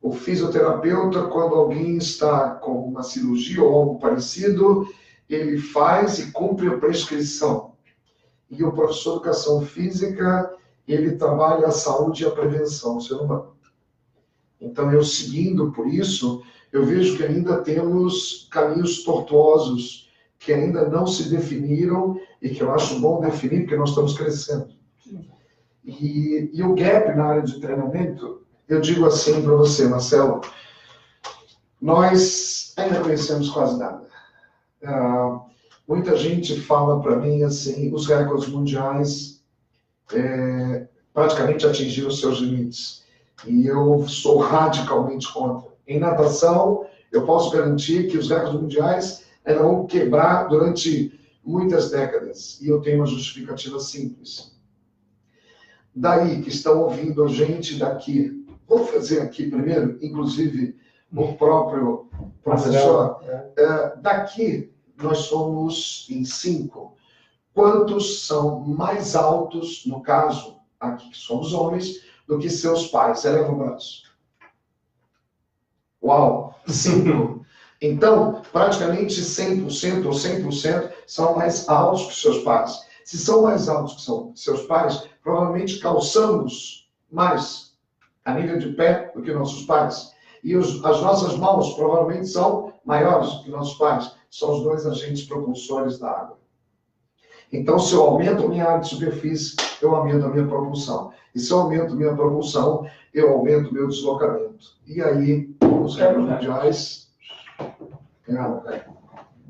O fisioterapeuta, quando alguém está com uma cirurgia ou algo parecido, ele faz e cumpre a prescrição. E o professor de educação física, ele trabalha a saúde e a prevenção do ser humano. Então, eu seguindo por isso, eu vejo que ainda temos caminhos tortuosos que ainda não se definiram e que eu acho bom definir, porque nós estamos crescendo. E o gap na área de treinamento, eu digo assim para você, Marcelo, nós ainda não conhecemos quase nada. Muita gente fala para mim assim, os recordes mundiais praticamente atingiram seus limites. E eu sou radicalmente contra. Em natação, eu posso garantir que os recordes mundiais vão quebrar durante muitas décadas. E eu tenho uma justificativa simples. Daí que estão ouvindo a gente daqui, vou fazer aqui primeiro, inclusive o próprio professor, daqui nós somos em 5. Quantos são mais altos, no caso, aqui que somos homens, do que seus pais? Eleva o braço. Uau! 5. Então, praticamente 100% ou 100% são mais altos que seus pais. Se são mais altos que são seus pais, provavelmente calçamos mais a nível de pé do que nossos pais. E as nossas mãos provavelmente são maiores do que nossos pais. São os 2 agentes propulsores da água. Então, se eu aumento a minha área de superfície, eu aumento a minha propulsão. E se eu aumento a minha propulsão, eu aumento o meu deslocamento. E aí, os recordes mundiais...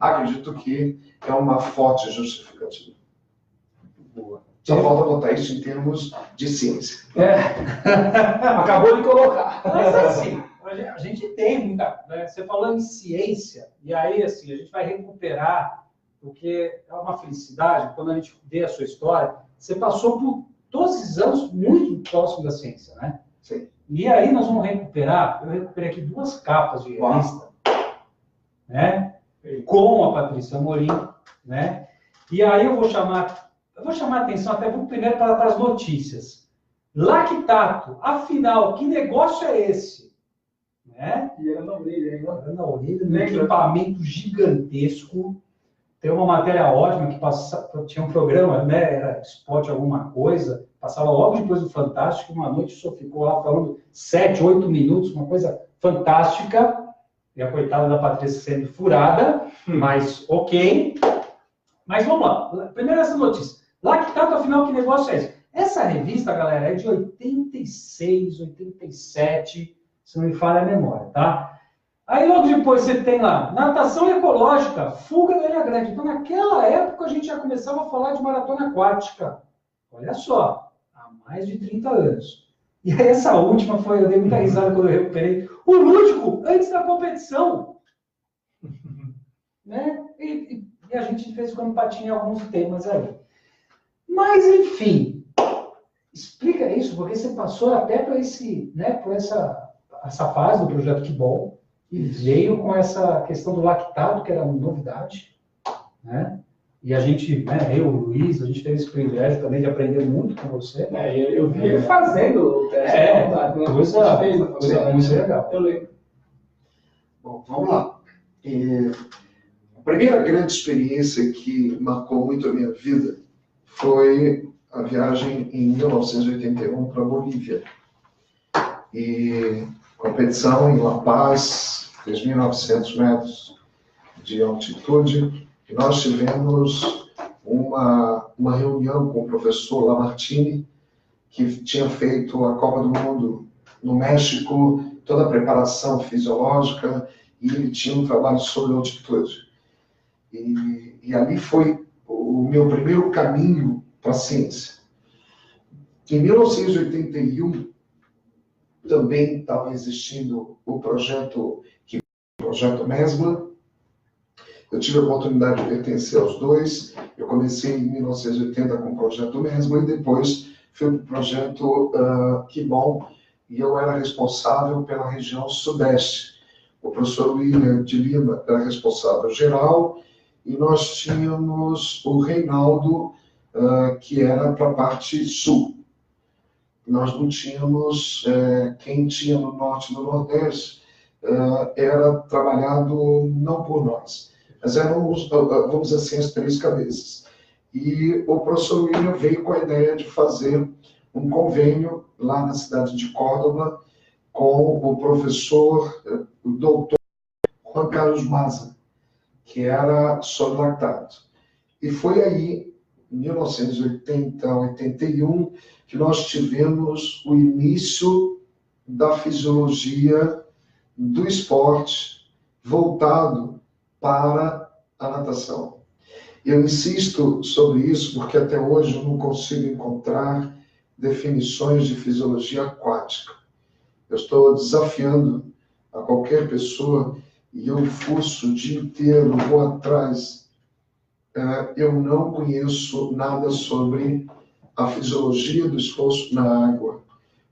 acredito que é uma forte justificativa. Boa. Só falta botar isso em termos de ciência. Acabou de colocar. Mas assim, a gente tem muita... Né? Você falou em ciência, e aí assim, a gente vai recuperar, porque é uma felicidade, quando a gente vê a sua história, você passou por todos esses anos muito próximo da ciência, né? Sim. E aí nós vamos recuperar, eu recuperei aqui 2 capas de revista, né? Com a Patrícia Amorim, né? E aí eu vou chamar a atenção até primeiro para as notícias. Lactato, afinal, que negócio é esse? Né? E era na orelha, hein? Era na orelha, um equipamento gigantesco. Tem uma matéria ótima que tinha um programa, né? Era Spot alguma coisa, passava logo depois do Fantástico, uma noite só ficou lá falando 7, 8 minutos, uma coisa fantástica. E a coitada da Patrícia sendo furada, mas ok. Mas vamos lá. Primeiro essa notícia. Lactato, afinal, que negócio é esse? Essa revista, galera, é de 86, 87, se não me falha a memória, tá? Aí logo depois você tem lá, natação ecológica, fuga da Ilha Grande. Então naquela época a gente já começava a falar de maratona aquática. Olha só, há mais de 30 anos. E aí essa última eu dei muita risada quando eu recuperei. O lúdico, antes da competição. Né? E a gente de vez em quando patina em alguns temas aí. Mas, enfim, explica isso, porque você passou até por essa fase do projeto Que Bom, e veio com essa questão do lactato, que era uma novidade, né? E a gente, né, eu, o Luiz, a gente teve esse privilégio também de aprender muito com você. Eu vi ele fazendo o teste. Coisa muito legal. Eu lembro. Bom, vamos lá. A primeira grande experiência que marcou muito a minha vida foi a viagem em 1981 para a Bolívia. E competição em La Paz, 3.900 metros de altitude. E nós tivemos uma reunião com o professor Lamartine, que tinha feito a Copa do Mundo no México, toda a preparação fisiológica, e ele tinha um trabalho sobre altitude. E ali foi o meu primeiro caminho para a ciência. Em 1981, também estava existindo o projeto Mesbla. Eu tive a oportunidade de pertencer aos 2. Eu comecei em 1980 com o projeto Mesbla e depois fui para o projeto Que Bom, e eu era responsável pela região sudeste. O professor William de Lima era responsável geral, e nós tínhamos o Reinaldo que era para a parte sul. Nós não tínhamos, quem tinha no norte e no nordeste, era trabalhado não por nós, mas eram, vamos dizer assim, as três cabeças. E o professor William veio com a ideia de fazer um convênio lá na cidade de Córdoba com o professor, o doutor Juan Carlos Maza, que era sobrelactado. E foi aí, em 1980, 81, que nós tivemos o início da fisiologia do esporte voltado para a natação. Eu insisto sobre isso porque até hoje eu não consigo encontrar definições de fisiologia aquática. Eu estou desafiando a qualquer pessoa e eu fuço o dia inteiro, vou atrás. Eu não conheço nada sobre a fisiologia do esforço na água,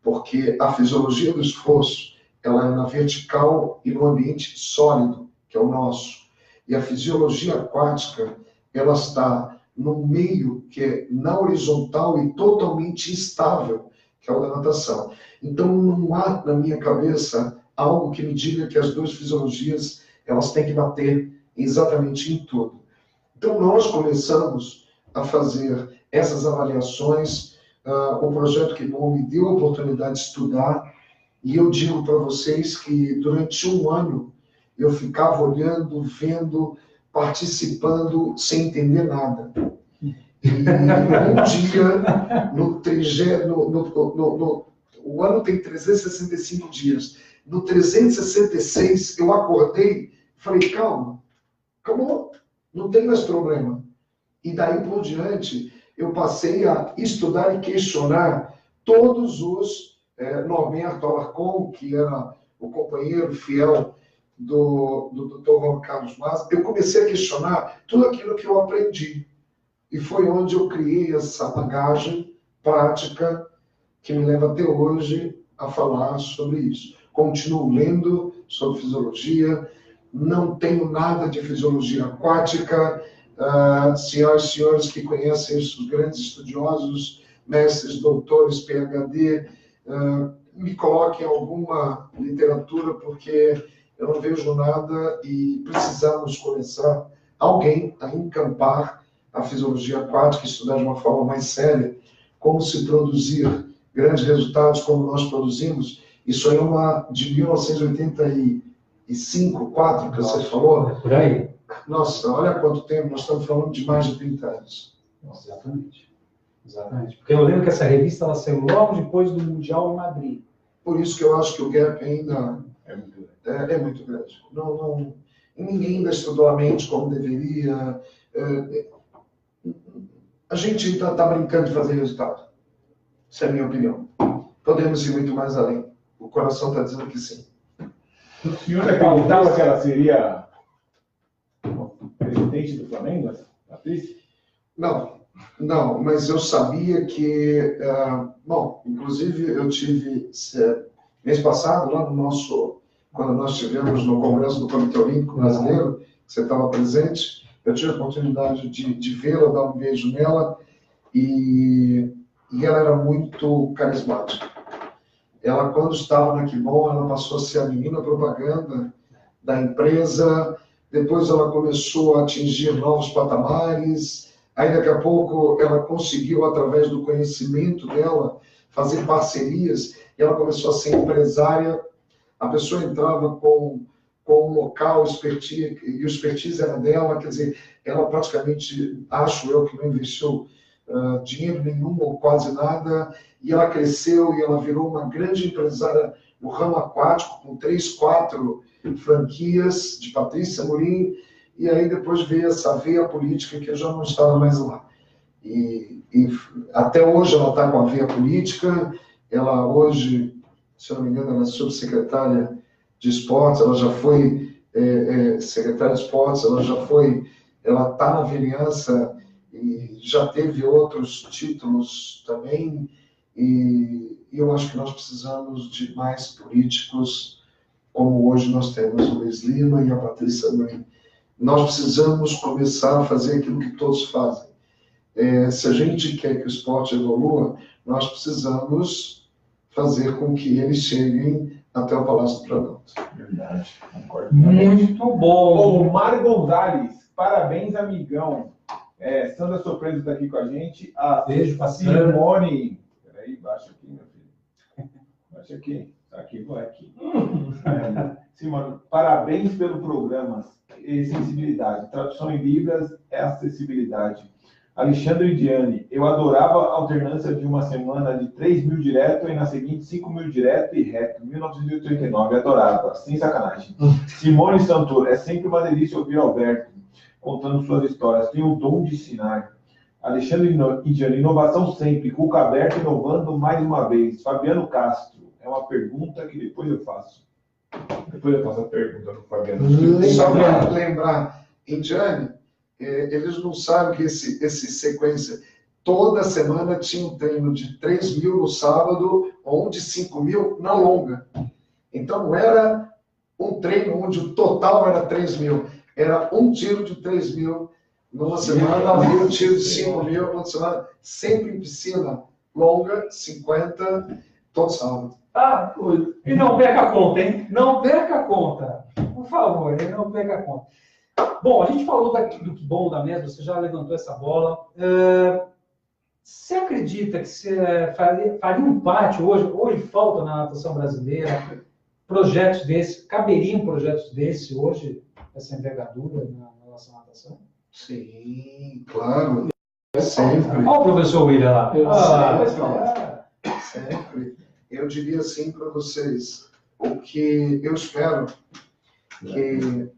porque a fisiologia do esforço ela é na vertical e no ambiente sólido, que é o nosso. E a fisiologia aquática ela está no meio que é na horizontal e totalmente instável, que é o da natação. Então, não há na minha cabeça algo que me diga que as duas fisiologias elas têm que bater exatamente em tudo. Então, nós começamos a fazer essas avaliações, o projeto Que Bom me deu a oportunidade de estudar, e eu digo para vocês que durante um ano eu ficava olhando, vendo, participando, sem entender nada. E um dia, o ano tem 365 dias, no 366 eu acordei e falei, calma, acabou, não tem mais problema. E daí por diante, eu passei a estudar e questionar todos os Norberto Alarcon, que era o companheiro fiel do Dr. Juan Carlos Maza. Eu comecei a questionar tudo aquilo que eu aprendi. E foi onde eu criei essa bagagem prática que me leva até hoje a falar sobre isso. Continuo lendo sobre fisiologia, não tenho nada de fisiologia aquática. Senhoras e senhores que conhecem os grandes estudiosos, mestres, doutores, PhD, me coloquem alguma literatura, porque eu não vejo nada e precisamos começar alguém a encampar a fisiologia aquática, estudar de uma forma mais séria, como se produzir grandes resultados como nós produzimos. Isso aí é uma de 1985, 4, que você falou. É por aí. Nossa, olha quanto tempo, nós estamos falando de mais de 30 anos. Nossa, exatamente. Exatamente. Porque eu lembro que essa revista ela saiu logo depois do Mundial em Madrid. Por isso que eu acho que o gap ainda é muito grande. Ninguém ainda estudou a mente como deveria. A gente ainda está brincando de fazer resultado. Essa é a minha opinião. Podemos ir muito mais além. O coração está dizendo que sim. O senhor acreditava que ela seria presidente do Flamengo, Patrícia? Não, mas eu sabia que... bom, inclusive eu tive, mês passado, lá no quando nós estivemos no Congresso do Comitê Olímpico Brasileiro, que você estava presente, eu tive a oportunidade de vê-la, dar um beijo nela, e ela era muito carismática. Ela, quando estava na Que Bom, ela passou a ser a menina propaganda da empresa, depois ela começou a atingir novos patamares, aí daqui a pouco ela conseguiu, através do conhecimento dela, fazer parcerias, e ela começou a ser empresária. A pessoa entrava com um local, expertise, e o expertise era dela, quer dizer, ela praticamente, acho eu, que não investiu dinheiro nenhum ou quase nada, e ela cresceu e ela virou uma grande empresária no ramo aquático, com 3, 4 franquias de Patrícia Amorim, e aí depois veio essa veia política que eu já não estava mais lá. E até hoje ela está com a veia política, ela hoje, se eu não me engano, ela é subsecretária de esportes, ela já foi secretária de esportes, ela está na vereança e já teve outros títulos também, e eu acho que nós precisamos de mais políticos, como hoje nós temos o Luiz Lima e a Patrícia Amorim. Nós precisamos começar a fazer aquilo que todos fazem, se a gente quer que o esporte evolua, nós precisamos fazer com que eles cheguem até o Palácio do Planalto. Verdade, concordo. Muito bom. O Mário Gonzalez, parabéns, amigão. Sandra Surpresa está aqui com a gente. A Beijo pra Sandra. Simone. Peraí, baixa aqui, meu filho. Baixa aqui. Tá aqui, vai aqui. Simone, parabéns pelo programa e sensibilidade. Tradução em Libras é acessibilidade. Alexandre Diane, eu adorava a alternância de uma semana de 3 mil direto e na seguinte 5 mil direto e reto. 1989, adorava, sem sacanagem. Simone Santor, é sempre uma delícia ouvir Alberto contando suas histórias. Tem o dom de ensinar. Alexandre Diane, inovação sempre. Cuca aberto inovando mais uma vez. Fabiano Castro, é uma pergunta que depois eu faço. Depois eu faço a pergunta do Fabiano. Só para lembrar, Indiane, eles não sabem que esse sequência, toda semana tinha um treino de 3 mil no sábado ou de 5 mil na longa. Então não era um treino onde o total era 3 mil, era um tiro de 3 mil numa semana, um tiro de 5 mil numa semana, sempre em piscina longa, 50, todo sábado. Ah, e não perca a conta, hein? Não perca a conta. Por favor, não perca a conta. Bom, a gente falou do que bom da mesa, você já levantou essa bola. Você acredita que você faria um parte hoje falta na natação brasileira, projetos desses, caberiam projetos desses hoje, essa envergadura na relação à natação? Sim, claro. Sempre. Olha o professor William lá. Sempre. Eu diria assim para vocês, o que eu espero que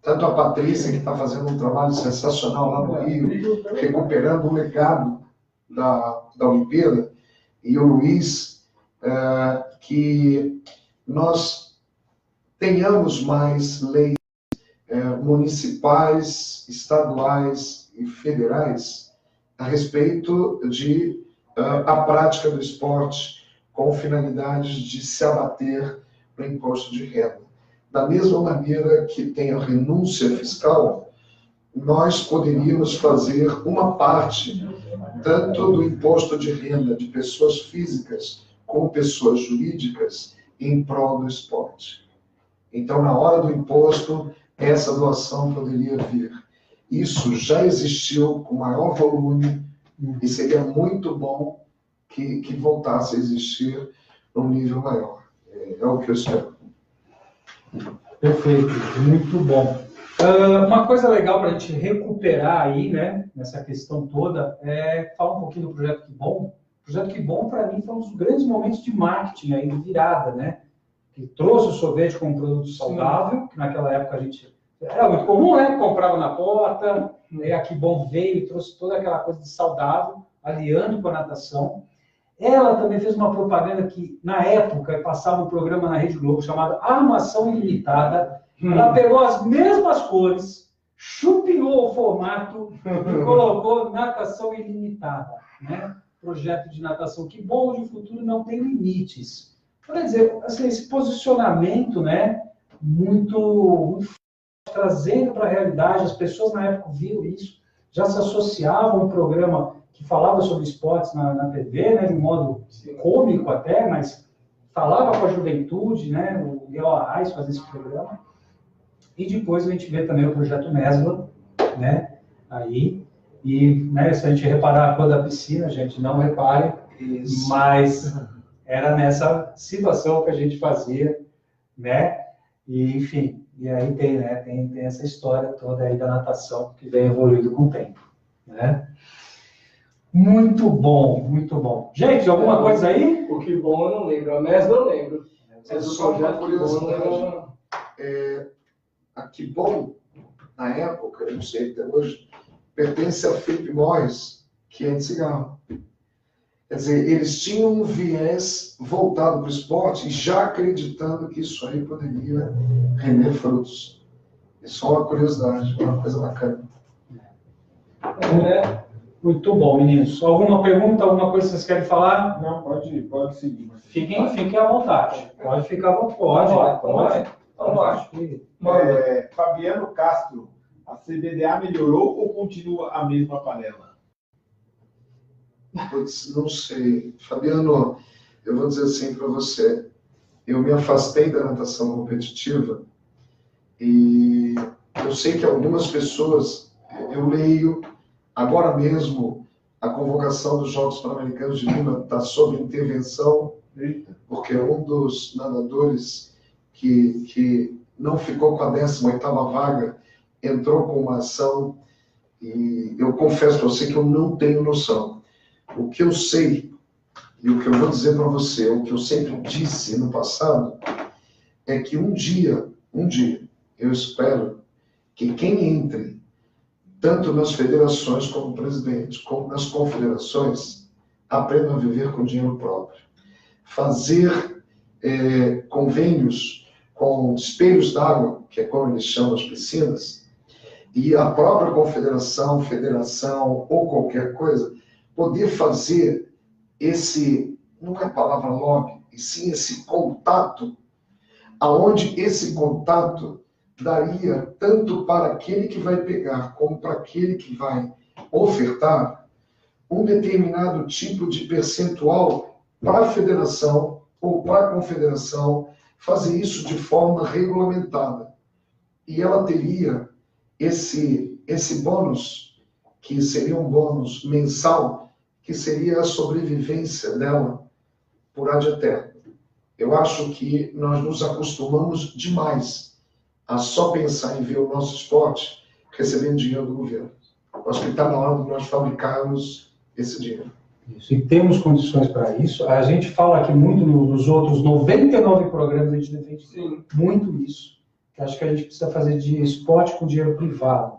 tanto a Patrícia, que está fazendo um trabalho sensacional lá no Rio, recuperando o legado da Olimpíada, e o Luiz, que nós tenhamos mais leis municipais, estaduais e federais a respeito de a prática do esporte com finalidades de se abater no imposto de renda. Da mesma maneira que tem a renúncia fiscal, nós poderíamos fazer uma parte, tanto do imposto de renda de pessoas físicas como pessoas jurídicas, em prol do esporte. Então, na hora do imposto, essa doação poderia vir. Isso já existiu com maior volume e seria muito bom que voltasse a existir num nível maior. É o que eu espero. Perfeito, muito bom. Uma coisa legal para a gente recuperar aí, né, nessa questão toda, é falar um pouquinho do Projeto Que Bom. O Projeto Que Bom, para mim, foi um dos grandes momentos de marketing aí, de virada, né? Que trouxe o sorvete como produto saudável, que naquela época a gente... Era muito comum, né? Comprava na porta, e a Que Bom veio e trouxe toda aquela coisa de saudável, aliando com a natação. Ela também fez uma propaganda que, na época, passava um programa na Rede Globo chamado Armação Ilimitada. Ela pegou as mesmas cores, chupinhou o formato e colocou natação ilimitada, né? Projeto de natação. Que bom, hoje o futuro não tem limites. Quer dizer, assim, esse posicionamento, né, muito trazendo para a realidade, as pessoas na época viram isso, já se associavam a um programa que falava sobre esportes na TV, né, de modo cômico até, mas falava com a juventude, né, o Leo Arraes fazia esse programa. E depois a gente vê também o Projeto Mesbla, né, aí, e né, se a gente reparar a cor da piscina, a gente não repare, isso. Mas era nessa situação que a gente fazia, né, e enfim, e aí tem, né, tem essa história toda aí da natação que vem evoluindo com o tempo, né. Muito bom, muito bom. Gente, alguma coisa aí? O Que Bom eu não lembro, a Mesbla eu lembro. É só uma curiosidade. A Que Bom, na época, eu não sei até hoje, pertence a Philip Morris, que é de cigarro. Quer dizer, eles tinham um viés voltado para o esporte, já acreditando que isso aí poderia render frutos. É só uma curiosidade, uma coisa bacana. Muito bom, meninos. Alguma pergunta, alguma coisa que vocês querem falar? Não, pode seguir. Fiquem à vontade. Pode ficar à vontade. Pode. Fabiano Castro, a CBDA melhorou ou continua a mesma panela? Pois, não sei. Fabiano, eu vou dizer assim para você. Eu me afastei da natação competitiva e eu sei que algumas pessoas, eu leio agora mesmo a convocação dos Jogos Pan-Americanos de Lima está sob intervenção, porque um dos nadadores que não ficou com a 18ª vaga entrou com uma ação e eu confesso para você que eu não tenho noção. O que eu sei e o que eu vou dizer para você, o que eu sempre disse no passado, é que um dia, eu espero que quem entre, tanto nas federações como presidente, como nas confederações, aprenda a viver com dinheiro próprio. Fazer convênios com espelhos d'água, que é como eles chamam as piscinas, e a própria confederação, federação ou qualquer coisa, poder fazer esse, não é a palavra lobby, e sim esse contato, aonde esse contato daria tanto para aquele que vai pegar, como para aquele que vai ofertar, um determinado tipo de percentual para a federação ou para a confederação fazer isso de forma regulamentada. E ela teria esse bônus, que seria um bônus mensal, que seria a sobrevivência dela por ad eterno. Eu acho que nós nos acostumamos demais a só pensar em ver o nosso esporte recebendo dinheiro do governo. Eu acho que está na hora de nós fabricarmos esse dinheiro. Isso, e temos condições para isso. A gente fala aqui muito nos outros 99 programas, a gente defende muito isso. Acho que a gente precisa fazer de esporte com dinheiro privado.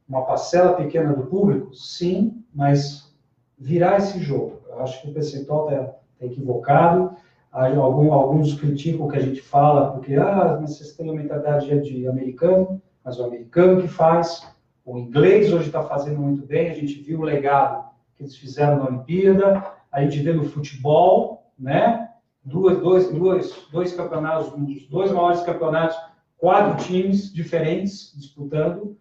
Uma parcela pequena do público, sim, mas virar esse jogo. Eu acho que o percentual está equivocado. Alguns criticam o que a gente fala, porque mas vocês têm a mentalidade de americano, mas o americano que faz, o inglês hoje está fazendo muito bem, a gente viu o legado que eles fizeram na Olimpíada, a gente vê no futebol, né? Dois campeonatos, um dos dois maiores campeonatos, 4 times diferentes disputando.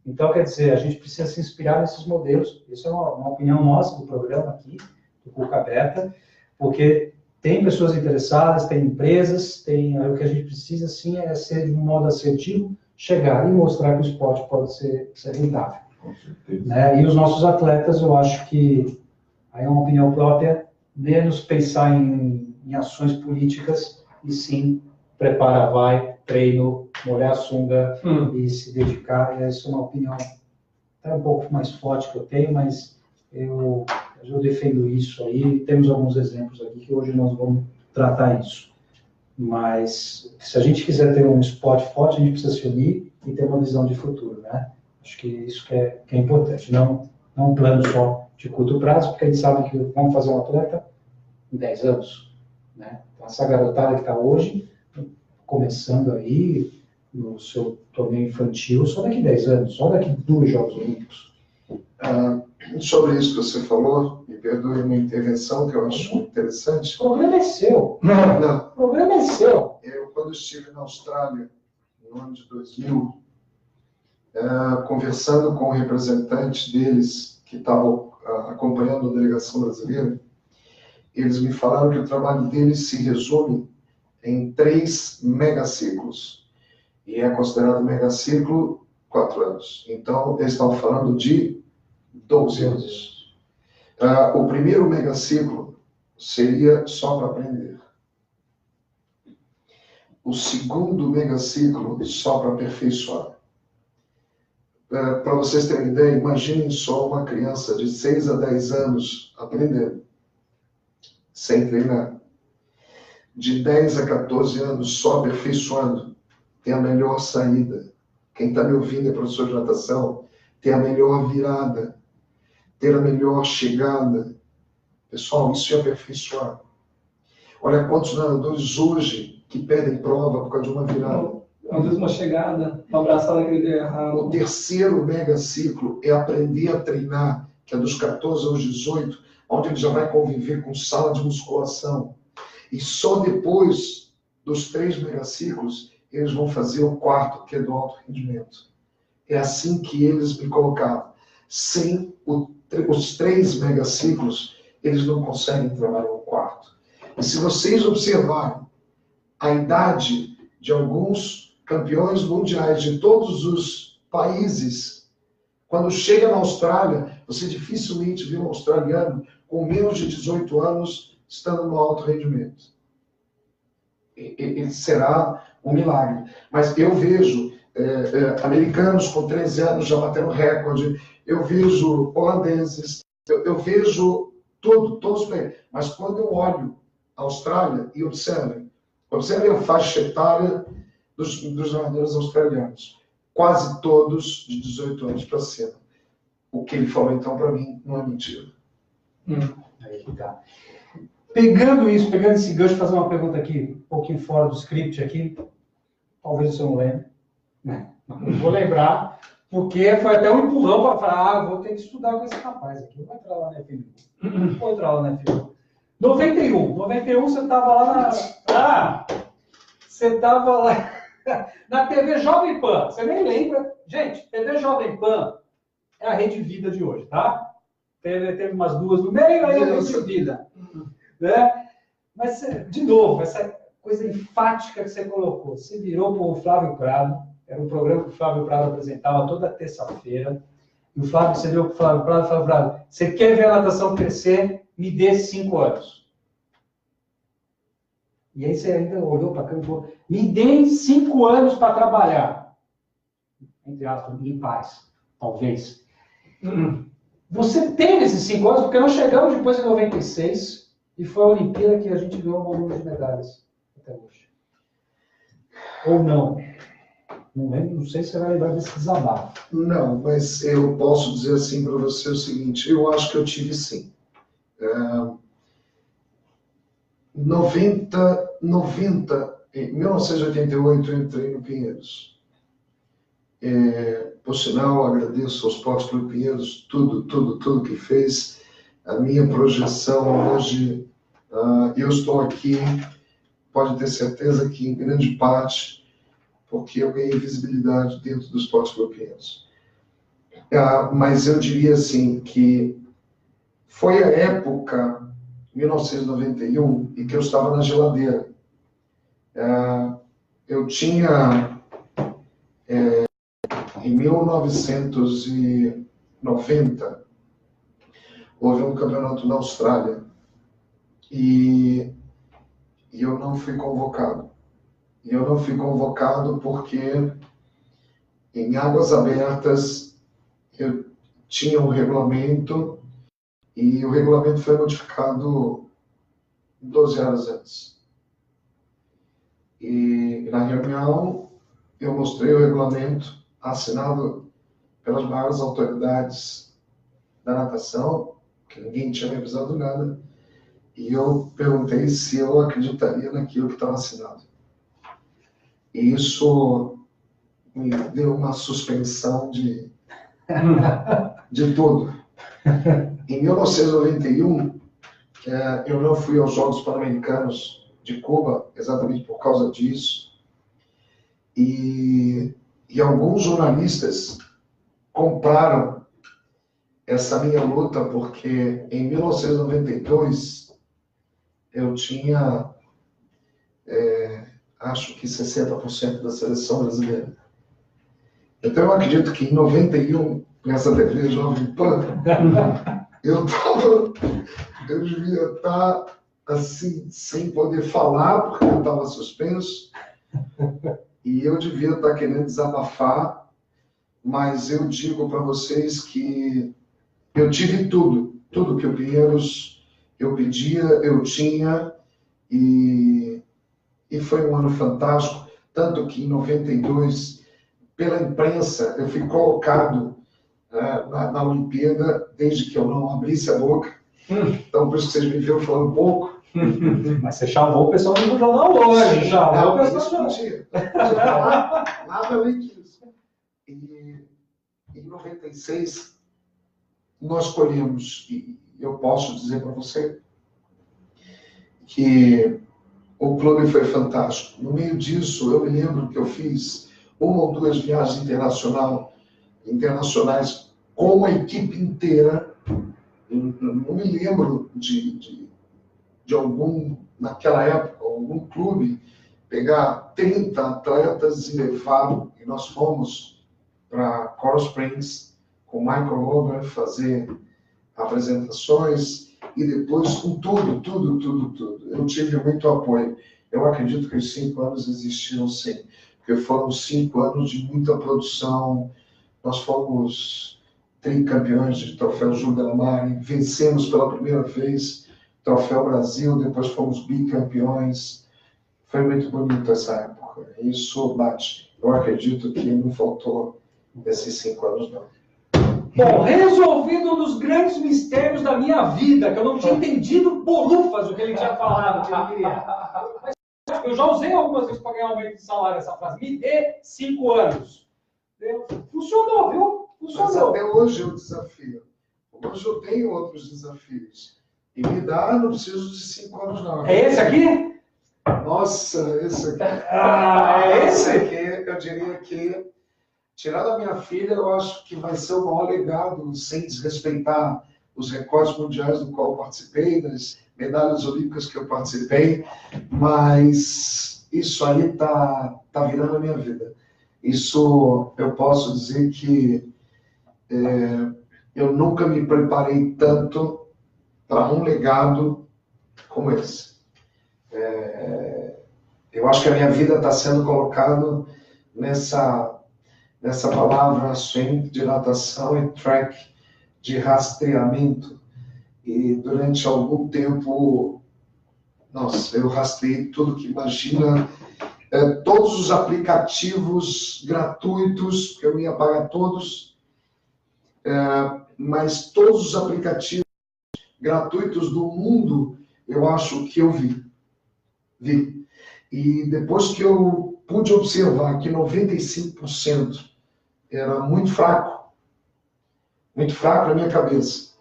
Então, quer dizer, a gente precisa se inspirar nesses modelos. Isso é uma opinião nossa do programa aqui, do Cuca Beta, porque tem pessoas interessadas, tem empresas, o que a gente precisa, sim, é ser de um modo assertivo, chegar e mostrar que o esporte pode ser rentável. Com certeza. Né? E os nossos atletas, eu acho que, aí é uma opinião própria, menos pensar em ações políticas, e sim, prepara, vai, treino, molhar a sunga e se dedicar. E essa é uma opinião até um pouco mais forte que eu tenho, mas eu defendo isso aí. Temos alguns exemplos aqui que hoje nós vamos tratar isso. Mas se a gente quiser ter um esporte forte, a gente precisa se unir e ter uma visão de futuro, né? Acho que isso que é importante. Não um plano só de curto prazo, porque a gente sabe que vamos fazer um atleta em 10 anos, né? Então, essa garotada que está hoje, começando aí no seu torneio infantil, só daqui 10 anos, só daqui 2 Jogos Olímpicos. Sobre isso que você falou, me perdoe a minha intervenção, que eu acho interessante. O problema é seu. Não. O problema é seu. Eu, quando estive na Austrália, no ano de 2000, conversando com representantes deles que estavam acompanhando a delegação brasileira, eles me falaram que o trabalho deles se resume em 3 megaciclos. E é considerado megaciclo 4 anos. Então, eles estão falando de 12 anos. O primeiro megaciclo seria só para aprender. O segundo megaciclo só para aperfeiçoar. Para vocês terem ideia, imaginem só uma criança de 6 a 10 anos aprendendo, sem treinar. De 10 a 14 anos só aperfeiçoando, tem a melhor saída. Quem está me ouvindo é professor de natação, tem a melhor virada, ter a melhor chegada. Pessoal, isso é aperfeiçoar. Olha quantos nadadores hoje que perdem prova por causa de uma virada. Às vezes uma chegada, uma abraçada que ele deu errado. O terceiro megaciclo é aprender a treinar, que é dos 14 aos 18, onde ele já vai conviver com sala de musculação. E só depois dos 3 megaciclos, eles vão fazer o 4, que é do alto rendimento. É assim que eles me colocaram. Sem o os 3 megaciclos, eles não conseguem trabalhar um quarto. E se vocês observarem a idade de alguns campeões mundiais de todos os países, quando chega na Austrália, você dificilmente vê um australiano com menos de 18 anos estando no alto rendimento. Ele será um milagre. Mas eu vejo americanos com 13 anos já batendo recorde, eu vejo holandeses, eu vejo todos bem. Mas quando eu olho a Austrália e observem a faixa etária dos jogadores australianos, quase todos de 18 anos para cima. O que ele falou então para mim não é mentira. Aí que tá. Pegando esse gancho, fazer uma pergunta aqui, um pouquinho fora do script aqui, talvez você não lembre, né? Não vou lembrar, porque foi até um empurrão para falar, vou ter que estudar com esse rapaz aqui, não vou entrar lá na FM. Não vou entrar lá na FM. 91 você estava lá você estava lá na TV Jovem Pan, você nem lembra. Gente, TV Jovem Pan é a Rede Vida de hoje, tá? Teve umas duas no meio, aí a Rede Vida. Né? Mas, de novo, essa coisa enfática que você colocou, você virou para o Flávio Prado, era um programa que o Flávio Prado apresentava toda terça-feira, e você virou para o Flávio Prado, você quer ver a natação crescer? Me dê 5 anos. E aí você ainda olhou para cá e falou, me dê 5 anos para trabalhar. Entre aspas, em paz, talvez. Você teve esses 5 anos, porque nós chegamos depois de 96, e foi a Olimpíada que a gente ganhou um número de medalhas até hoje. Ou não? Não lembro, não sei se você vai lembrar desse desabafo. Não, mas eu posso dizer assim para você o seguinte, eu acho que eu tive sim. em 1988 eu entrei no Pinheiros. Por sinal, agradeço ao Esporte Clube Pinheiros tudo que fez. A minha projeção hoje, eu estou aqui, pode ter certeza que em grande parte, porque eu ganhei visibilidade dentro do Esporte Clube Pinheiros. Mas eu diria assim que foi a época, 1991, em que eu estava na geladeira. Eu tinha, em 1990, houve um campeonato na Austrália e eu não fui convocado. E eu não fui convocado porque em águas abertas eu tinha um regulamento e o regulamento foi modificado 12 horas antes. E na reunião eu mostrei o regulamento assinado pelas maiores autoridades da natação, que ninguém tinha me avisado nada, e eu perguntei se eu acreditaria naquilo que estava assinado. E isso me deu uma suspensão de tudo. Em 1991, eu não fui aos Jogos Pan-Americanos de Cuba, exatamente por causa disso. E alguns jornalistas compraram essa minha luta, porque em 1992 eu tinha, acho que 60% da seleção brasileira. Então eu acredito que em 91, nessa TV Jovem Pan, eu devia estar assim, sem poder falar, porque eu estava suspenso, e eu devia estar querendo desabafar, mas eu digo para vocês que eu tive tudo que o Pinheiros eu pedia, eu tinha, e foi um ano fantástico, tanto que em 92, pela imprensa, eu fui colocado na Olimpíada, desde que eu não abrisse a boca. Então, por isso que vocês me viram falando pouco. Mas você chamou o pessoal do jornal hoje. Chamou o pessoal. Nada além disso. E em 96, nós colhemos, e eu posso dizer para você, que o clube foi fantástico. No meio disso, eu me lembro que eu fiz 1 ou 2 viagens internacionais com a equipe inteira Eu não me lembro de algum, naquela época, algum clube pegar 30 atletas e levar, e nós fomos para Coral Springs com Michael Hogan fazer apresentações e depois com tudo. Eu tive muito apoio. Eu acredito que os 5 anos existiram sim, porque foram 5 anos de muita produção. Nós fomos tricampeões de troféu Júlio Delamare, vencemos pela primeira vez troféu Brasil, depois fomos bicampeões. Foi muito bonito essa época. Isso bate. Eu acredito que não faltou esses 5 anos, não. Bom, resolvido um dos grandes mistérios da minha vida, que eu não tinha entendido bolufas o que ele tinha falado, que ele queria. Mas eu já usei algumas vezes para ganhar aumento de salário essa frase. Me dê 5 anos. Funcionou, viu? Funcionou. Mas até hoje eu desafio. Hoje eu tenho outros desafios. E me dá, não preciso de 5 anos, não. É esse aqui? Nossa, esse aqui. É esse? Esse aqui, eu diria que, tirando a minha filha, eu acho que vai ser o maior legado, sem desrespeitar os recordes mundiais do qual eu participei, das medalhas olímpicas que eu participei, mas isso aí tá virando a minha vida. Isso, eu posso dizer que eu nunca me preparei tanto para um legado como esse. Eu acho que a minha vida está sendo colocada nessa palavra swim de natação e track de rastreamento. E durante algum tempo, nossa, eu rastreei tudo que imagina, todos os aplicativos gratuitos, porque eu ia pagar todos, mas todos os aplicativos gratuitos do mundo, eu acho que eu vi. E depois que eu pude observar que 95% era muito fraco na minha cabeça,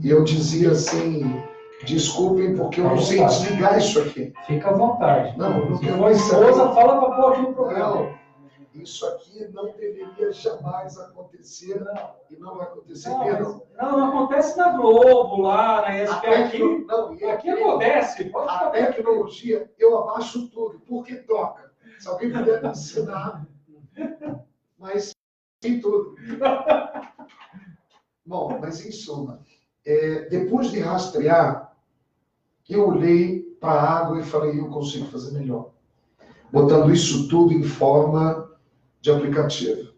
e eu dizia assim, desculpem porque eu não sei desligar isso aqui. Fica à vontade. Não, se for esposa, fala para pôr aqui no programa. Não, isso aqui não deveria jamais acontecer, e não vai acontecer mesmo. Não acontece na Globo, lá, na ESPN. Aqui acontece. A tecnologia, eu abaixo tudo, porque toca. Se alguém puder me ensinar, mas tem tudo. Bom, mas em suma, depois de rastrear, eu olhei para a água e falei, eu consigo fazer melhor. Botando isso tudo em forma de aplicativo.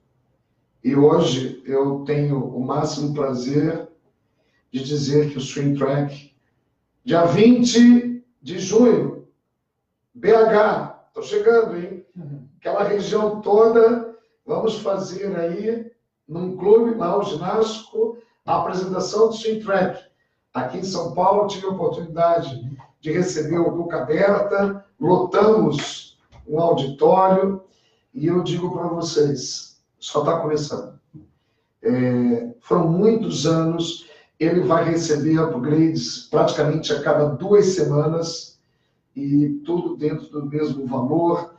E hoje eu tenho o máximo prazer de dizer que o Swim Track, dia 20 de junho, BH, estou chegando, hein? Aquela região toda, vamos fazer aí, num clube lá, o ginásio, a apresentação do Swim Track. Aqui em São Paulo, tive a oportunidade de receber o Boca Aberta, lotamos um auditório, e eu digo para vocês, só está começando. Foram muitos anos, ele vai receber upgrades praticamente a cada 2 semanas, e tudo dentro do mesmo valor,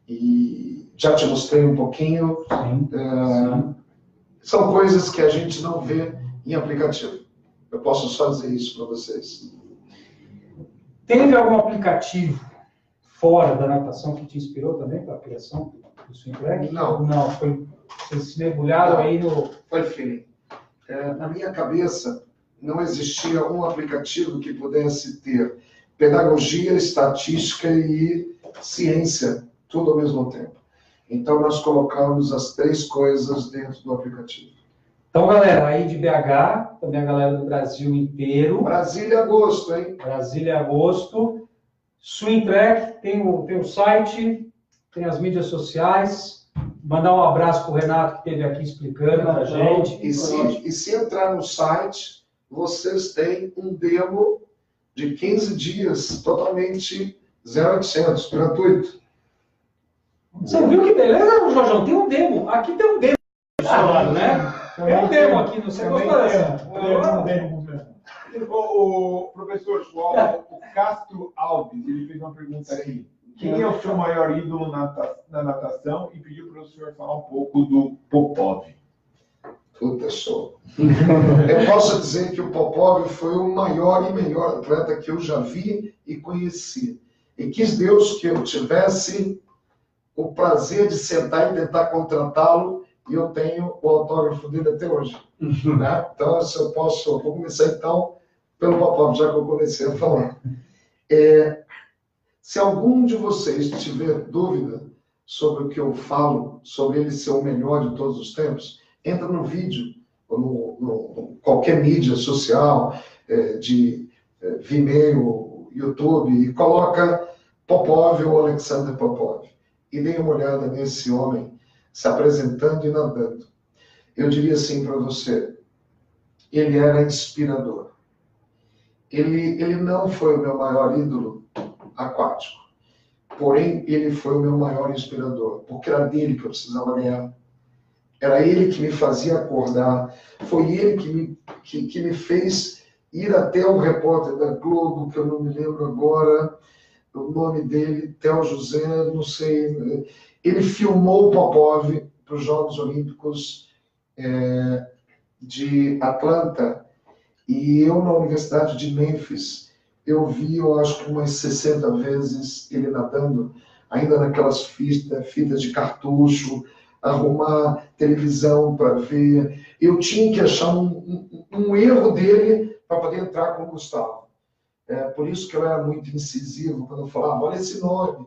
e já te mostrei um pouquinho. Sim. São coisas que a gente não vê em aplicativo. Eu posso só dizer isso para vocês. Teve algum aplicativo fora da natação que te inspirou também para a criação do Swim Track? Não. Não, vocês se mergulharam aí no... Foi feeling. Na minha cabeça, não existia um aplicativo que pudesse ter pedagogia, estatística e ciência, tudo ao mesmo tempo. Então, nós colocamos as 3 coisas dentro do aplicativo. Então, galera, aí de BH, também a galera do Brasil inteiro. Brasília, agosto, hein? Brasília, agosto. Swim Track, tem o site, tem as mídias sociais. Mandar um abraço para o Renato, que esteve aqui explicando para a gente. E se entrar no site, vocês têm um demo de 15 dias, totalmente 0800, gratuito. Você viu que beleza, Jorjão? Tem um demo. Aqui tem um demo do seu lado, né? Tem um demo aqui, não sei gostou dessa. O professor, o Castro Alves, ele fez uma pergunta aqui. Quem é o seu maior ídolo na natação? E pediu para o senhor falar um pouco do Popov. Puta, show. Eu posso dizer que o Popov foi o maior e melhor atleta que eu já vi e conheci. E quis Deus que eu tivesse o prazer de sentar e tentar contratá-lo, e eu tenho o autógrafo dele até hoje. Né? Então, se eu posso... Vou começar, então, pelo Popov, já que eu comecei a falar. Se algum de vocês tiver dúvida sobre o que eu falo, sobre ele ser o melhor de todos os tempos, entra no vídeo, ou no qualquer mídia social, de Vimeo, YouTube, e coloca Popov ou Alexander Popov. E dê uma olhada nesse homem se apresentando e nadando. Eu diria assim para você, ele era inspirador. Ele não foi o meu maior ídolo aquático, porém ele foi o meu maior inspirador, porque era dele que eu precisava ganhar. Era ele que me fazia acordar, foi ele que me fez ir até o repórter da Globo, que eu não me lembro agora, o nome dele, Theo José, não sei. Ele filmou o Popov para os Jogos Olímpicos de Atlanta, e eu na Universidade de Memphis, eu vi, eu acho que umas 60 vezes ele nadando, ainda naquelas fitas de cartucho, arrumar televisão para ver. Eu tinha que achar um erro dele para poder entrar com o Gustavo. Por isso que eu era muito incisivo quando eu falava, olha esse nome,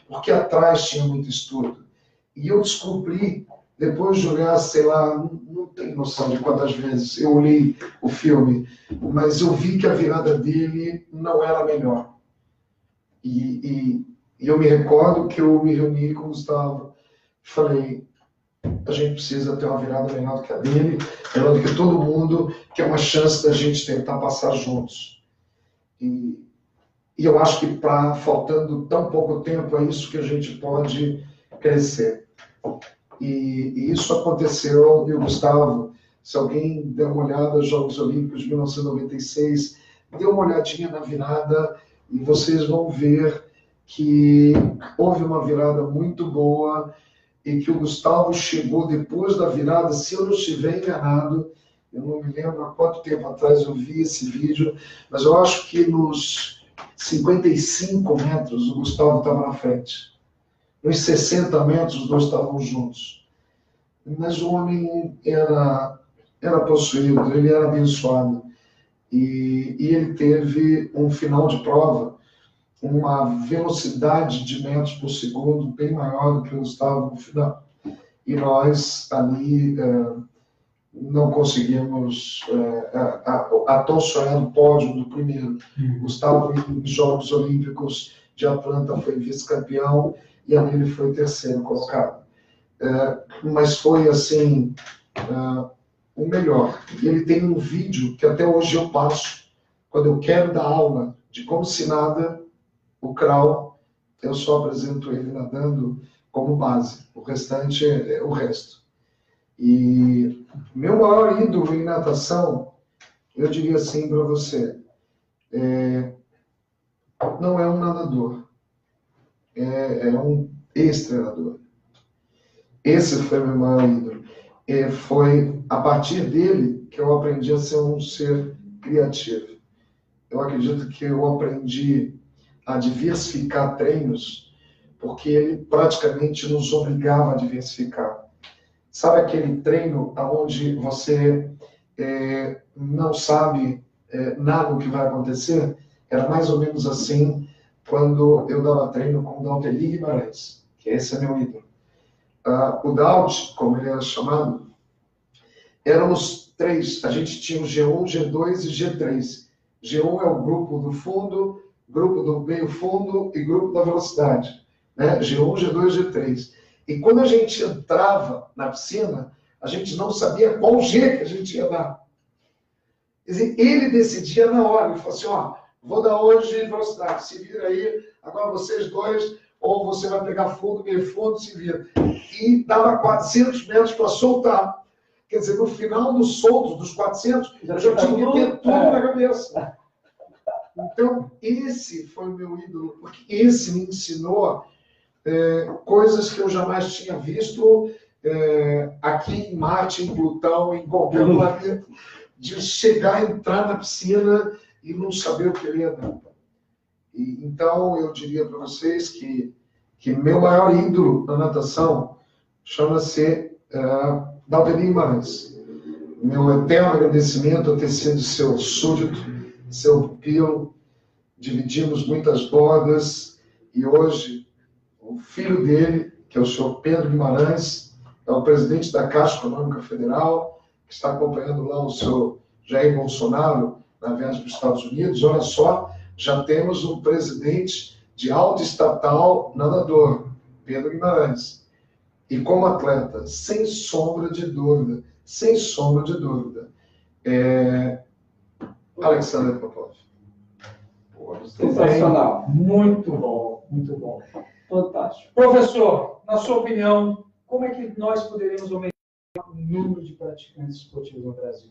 porque atrás tinha muito estudo. E eu descobri, depois de olhar, sei lá, não tenho noção de quantas vezes eu olhei o filme, mas eu vi que a virada dele não era a melhor. E eu me recordo que eu me reuni com o Gustavo, falei, a gente precisa ter uma virada melhor do que a dele, melhor do que todo mundo, que é uma chance da gente tentar passar juntos. E eu acho que faltando tão pouco tempo, é isso que a gente pode crescer. E isso aconteceu, e o Gustavo, se alguém der uma olhada nos Jogos Olímpicos de 1996, dê uma olhadinha na virada e vocês vão ver que houve uma virada muito boa e que o Gustavo chegou depois da virada, se eu não estiver enganado, eu não me lembro há quanto tempo atrás eu vi esse vídeo, mas eu acho que nos 55 metros o Gustavo estava na frente. Nos 60 metros os dois estavam juntos. Mas o homem era possuído, ele era abençoado. E ele teve um final de prova, uma velocidade de metros por segundo bem maior do que o Gustavo no final. E nós ali não conseguimos a tão sonhado pódio do primeiro. Gustavo, em Jogos Olímpicos de Atlanta, foi vice-campeão e ali ele foi terceiro colocado. Mas foi assim o melhor. E ele tem um vídeo que até hoje eu passo, quando eu quero dar aula de como se nada, o crawl, eu só apresento ele nadando como base. O restante é o resto. E meu maior ídolo em natação, eu diria assim para você, não é um nadador, é um ex-treinador. Esse foi meu maior ídolo. Foi a partir dele que eu aprendi a ser um ser criativo. Eu acredito que eu aprendi a diversificar treinos, porque ele praticamente nos obrigava a diversificar. Sabe aquele treino onde você não sabe nada do que vai acontecer? Era mais ou menos assim quando eu dava treino com o Dalteli Guimarães, que esse é meu ídolo. O Dalt, como ele era chamado, éramos três. A gente tinha o G1, G2 e G3. G1 é o grupo do fundo, grupo do meio fundo e grupo da velocidade. Né? G1, G2, G3. E quando a gente entrava na piscina, a gente não sabia qual G que a gente ia dar. Quer dizer, ele decidia na hora. Ele falou assim, vou dar hoje velocidade, se vira aí, agora vocês dois, ou você vai pegar fundo, meio fundo, se vira. E dava 400 metros para soltar. Quer dizer, no final dos soltos, dos 400, eu já tinha que ter tudo na cabeça. Então, esse foi o meu ídolo, porque esse me ensinou coisas que eu jamais tinha visto aqui em Marte, em Plutão, em qualquer planeta, de chegar, entrar na piscina e não saber o que ele ia dar. Então, eu diria para vocês que meu maior ídolo na natação chama-se Daldenir Guimarães. Meu eterno agradecimento a ter sido seu súdito, seu pupilo. Dividimos muitas bordas e hoje o filho dele, que é o senhor Pedro Guimarães, é o presidente da Caixa Econômica Federal, que está acompanhando lá o senhor Jair Bolsonaro na viagem para os Estados Unidos. Olha só, já temos um presidente de alta estatal nadador, Pedro Guimarães. E como atleta, sem sombra de dúvida, Alexander Popov. Sensacional. Muito bom, muito bom. Fantástico. Professor, na sua opinião, como é que nós poderíamos aumentar o número de praticantes esportivos no Brasil?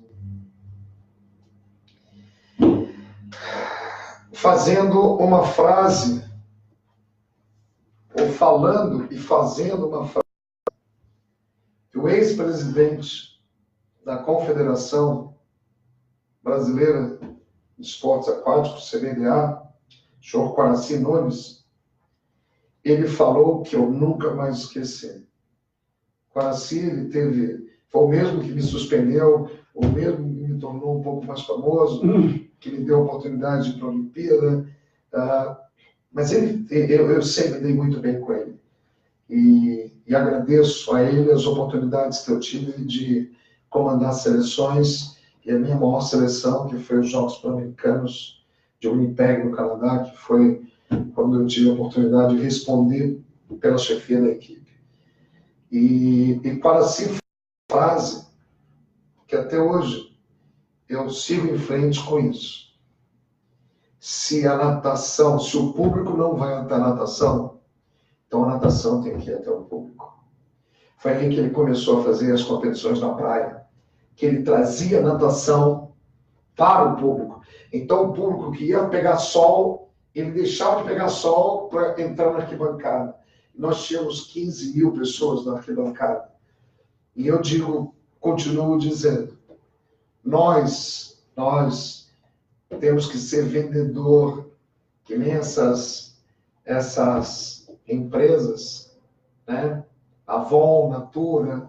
Fazendo uma frase, ou falando e fazendo uma frase, que o ex-presidente da Confederação Brasileira de Esportes Aquáticos, CBDA, o senhor Quaraci Nunes, ele falou que eu nunca mais esqueci. Quaraci, ele foi o mesmo que me suspendeu, o mesmo que me tornou um pouco mais famoso, que me deu a oportunidade de ir para a Olimpíada, mas eu sempre dei muito bem com ele. E agradeço a ele as oportunidades que eu tive de comandar seleções, e a minha maior seleção, que foi os Jogos Pan-Americanos de Winnipeg, no Canadá, que foi quando eu tive a oportunidade de responder pela chefia da equipe. E para si, frase que até hoje eu sigo em frente com isso. Se a natação, se o público não vai até a natação, então a natação tem que ir até o público. Foi aí que ele começou a fazer as competições na praia, que ele trazia natação para o público. Então o público que ia pegar sol, ele deixava de pegar sol para entrar na arquibancada. Nós tínhamos 15 mil pessoas na arquibancada. E eu continuo dizendo, nós temos que ser vendedor, que nem essas empresas, né? Avon, Natura,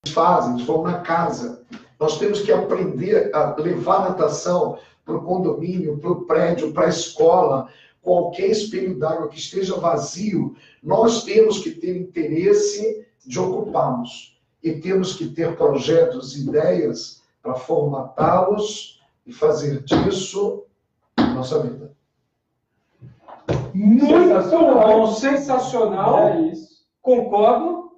eles vão na casa. Nós temos que aprender a levar a natação para o condomínio, para o prédio, para a escola, qualquer espelho d'água que esteja vazio, nós temos que ter interesse de ocupá-los. E temos que ter projetos, ideias para formatá-los e fazer disso nossa vida. Muito bom, sensacional. É isso. Concordo.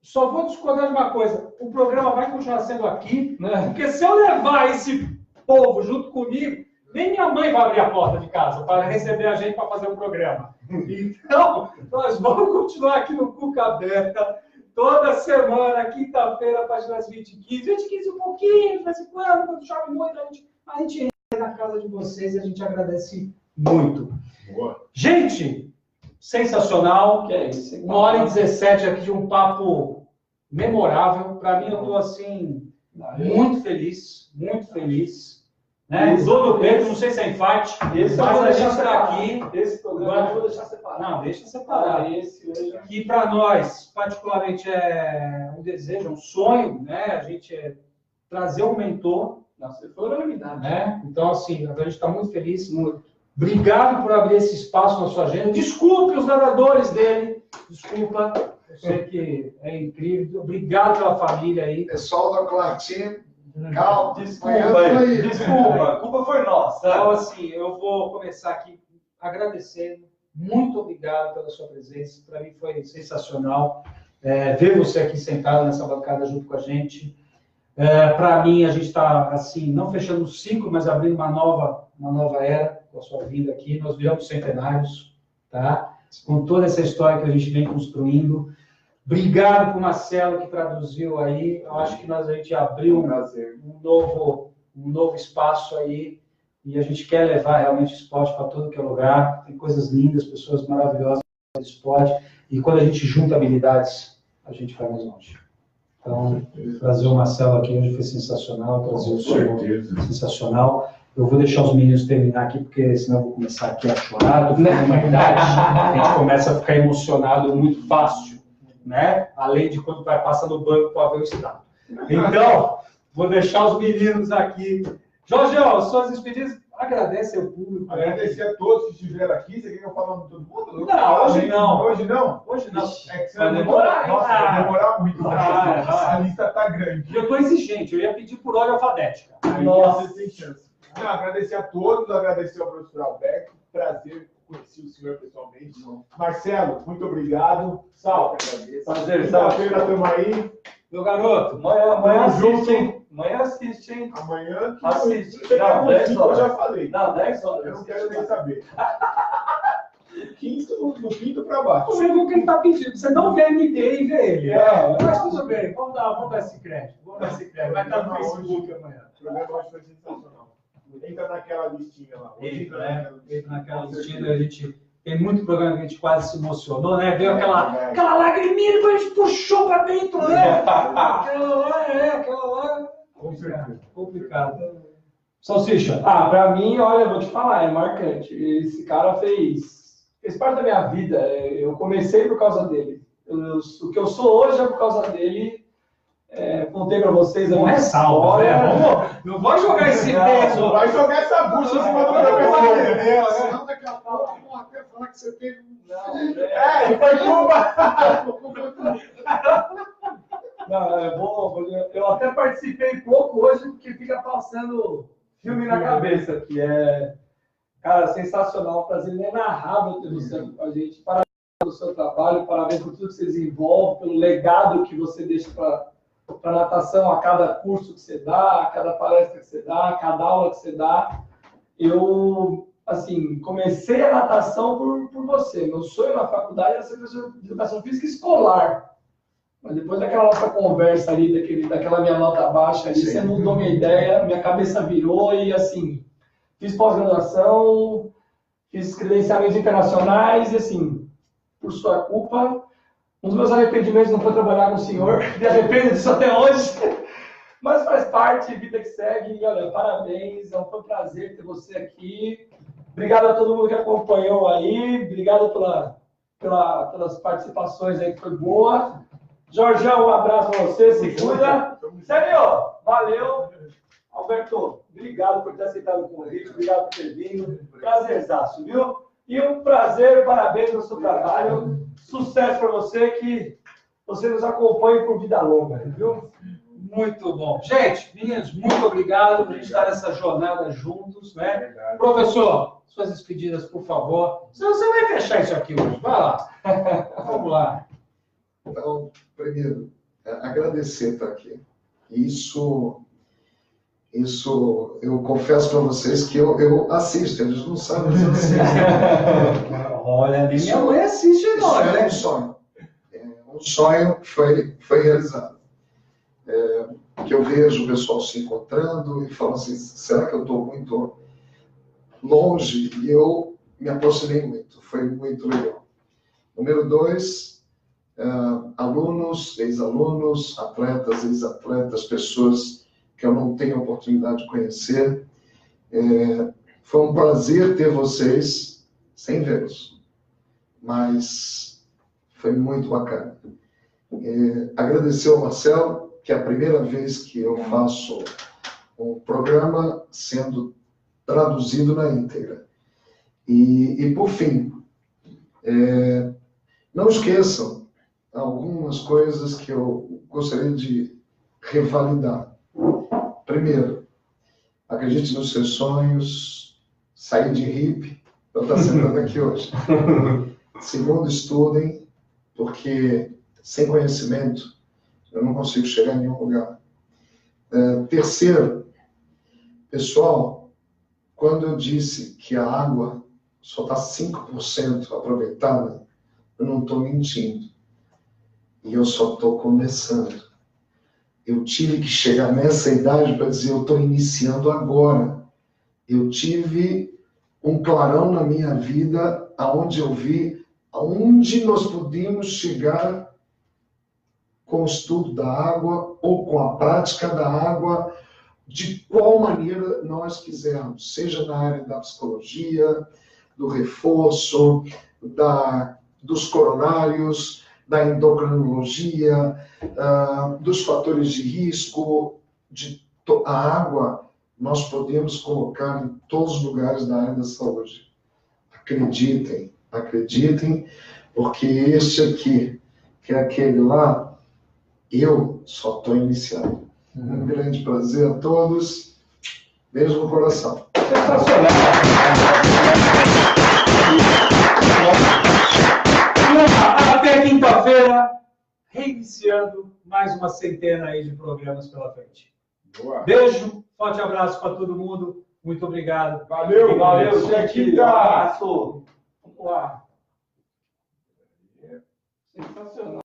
Só vou discordar de uma coisa. O programa vai continuar sendo aqui, né? Porque se eu levar esse povo junto comigo, nem minha mãe vai abrir a porta de casa para receber a gente para fazer o programa. Então, nós vamos continuar aqui no Cuca Aberta, toda semana, quinta-feira, a partir das 20h15. 20h15 um pouquinho, de vez em quando chove muito, a gente entra na casa de vocês e a gente agradece muito. Boa. Gente, sensacional. Que é isso. 1h17 aqui de um papo memorável. Para mim, eu estou assim, muito feliz, muito feliz. Né? Dor no peito, não sei se é infarte, mas a gente está aqui. Esse programa eu vou deixar separado. Não, deixa separado. Esse hoje. Que para nós, particularmente, é um desejo, um sonho, né? A gente trazer um mentor. Nossa, foi unanimidade. Né? Então, assim, a gente está muito feliz. Obrigado por abrir esse espaço na sua agenda. Desculpe os nadadores dele. Desculpa. Eu sei que é incrível. Obrigado pela família aí. Pessoal da Clartin, calma. Desculpa, a culpa foi nossa. Então, assim, eu vou começar aqui agradecendo. Muito obrigado pela sua presença. Para mim foi sensacional ver você aqui sentado nessa bancada junto com a gente. Para mim, a gente está, assim, não fechando um ciclo, mas abrindo uma nova era com a sua vinda aqui. Nós viramos centenários, tá? Com toda essa história que a gente vem construindo. Obrigado para o Marcelo que traduziu aí. Eu acho que a gente abriu um novo espaço aí e a gente quer levar realmente esporte para todo que é lugar. Tem coisas lindas, pessoas maravilhosas no esporte. E quando a gente junta habilidades, a gente vai mais longe. Então, trazer o Marcelo aqui hoje foi sensacional, trazer o senhor sensacional. Eu vou deixar os meninos terminar aqui, porque senão eu vou começar aqui a chorar. Estou ficando uma idade, a gente começa a ficar emocionado muito fácil, né? Além de quando vai passar no banco para ver o estado. Então, vou deixar os meninos aqui. Jorgeão, suas despedidas, agradece ao público. Agradecer a todos que estiveram aqui. Você quer que eu fale com todo mundo? Não, hoje não. Hoje não? Hoje não. É que você Vai demorar, Nossa, vai demorar muito. A vai. lista tá grande. Eu estou exigente, eu ia pedir por ordem alfabética. Aí você tem chance. Não, agradecer a todos, agradecer ao professor Alberto. Prazer conhecer o senhor pessoalmente. Marcelo, muito obrigado. Sal, Prazer, Sal. Quinta-feira estamos aí. Meu garoto, amanhã assiste, hein? Amanhã assiste, hein? Amanhã. Assiste. Você Não, não, 10 horas. eu já falei. Não, 10 horas. Eu não quero nem saber. Do quinto para baixo. Você viu o que ele está pedindo, você não vê MD e vê ele. Mas tudo bem, vamos dar esse crédito. Vai estar no Facebook amanhã. O programa hoje foi sensacional. Entra naquela listinha lá. Entra naquela listinha, a gente tem muito programa que a gente quase se emocionou, né? Veio aquela lagriminha, depois a gente puxou para dentro, né? Aquela lá. Com certeza. Complicado. Salsicha. Pra mim, olha, eu vou te falar, é marcante. Esse cara fez parte da minha vida. Eu comecei por causa dele. O que eu sou hoje é por causa dele. Contei pra vocês a minha história. Não vou jogar esse peso. Vai jogar essa bucha em cima do professor. Senão daqui a pouco vão até falar que você teve Ele foi Cuba. Não, eu até participei pouco hoje, porque fica passando filme na cabeça, que é, cara, sensacional, um prazer inenarrável ter você aqui com a gente. Parabéns pelo seu trabalho, parabéns por tudo que você desenvolve, pelo legado que você deixa para a natação, a cada curso que você dá, a cada palestra que você dá, a cada aula que você dá. Eu, assim, comecei a natação por você. Meu sonho na faculdade era ser professor de educação física escolar. Mas depois daquela nossa conversa ali, daquela minha nota baixa ali, você mudou minha ideia, minha cabeça virou e, assim, fiz pós-graduação, fiz credenciamentos internacionais e, assim, por sua culpa, um dos meus arrependimentos não foi trabalhar com o senhor, me arrependo disso até hoje, mas faz parte, vida que segue, e, olha, parabéns, foi um prazer ter você aqui, obrigado a todo mundo que acompanhou aí, obrigado pelas participações aí, que foi boa. Jorjão, um abraço pra você, se cuida. Sério, valeu. Alberto, obrigado por ter aceitado o convite, obrigado por ter vindo. Prazerzaço, viu? E um prazer, parabéns pelo seu trabalho. Sucesso para você, que você nos acompanhe por vida longa, viu? Muito bom. Gente, meninos, muito obrigado por a gente estar nessa jornada juntos, né? Professor, suas despedidas, por favor. Você vai fechar isso aqui hoje, vai lá. Vamos lá. Então, primeiro, agradecer estar aqui. Isso eu confesso para vocês que eu assisto, eles não sabem, mas eu assisto. Olha, minha mãe assiste nós, né? É um sonho. Um sonho que foi realizado. Que eu vejo o pessoal se encontrando e falam assim, será que eu estou muito longe? E eu me aproximei muito, foi muito legal. Número 2, alunos, ex-alunos, atletas, ex-atletas, pessoas que eu não tenho oportunidade de conhecer. Foi um prazer ter vocês, sem vê-los, mas foi muito bacana. Agradecer ao Marcelo, que é a primeira vez que eu faço um programa sendo traduzido na íntegra. E por fim, não esqueçam algumas coisas que eu gostaria de revalidar. Primeiro, acredite nos seus sonhos, sair de hippie, eu estou sentando aqui hoje. Segundo, estudem, porque sem conhecimento eu não consigo chegar em nenhum lugar. Terceiro, pessoal, quando eu disse que a água só está 5% aproveitada, eu não estou mentindo. E eu só estou começando. Eu tive que chegar nessa idade para dizer, eu estou iniciando agora. Eu tive um clarão na minha vida, aonde eu vi aonde nós podíamos chegar com o estudo da água ou com a prática da água, de qual maneira nós quisermos, seja na área da psicologia, do reforço, dos coronários, da endocrinologia, dos fatores de risco, a água nós podemos colocar em todos os lugares da área da saúde. Acreditem, porque este aqui, que é aquele lá, eu só estou iniciando. Um grande prazer a todos. Beijo no coração. Sensacional. Até quinta-feira, reiniciando mais uma centena aí de programas pela frente. Boa. Beijo, forte abraço para todo mundo. Muito obrigado. Valeu, Até quinta. Tá. Abraço. Vamos lá. Sensacional.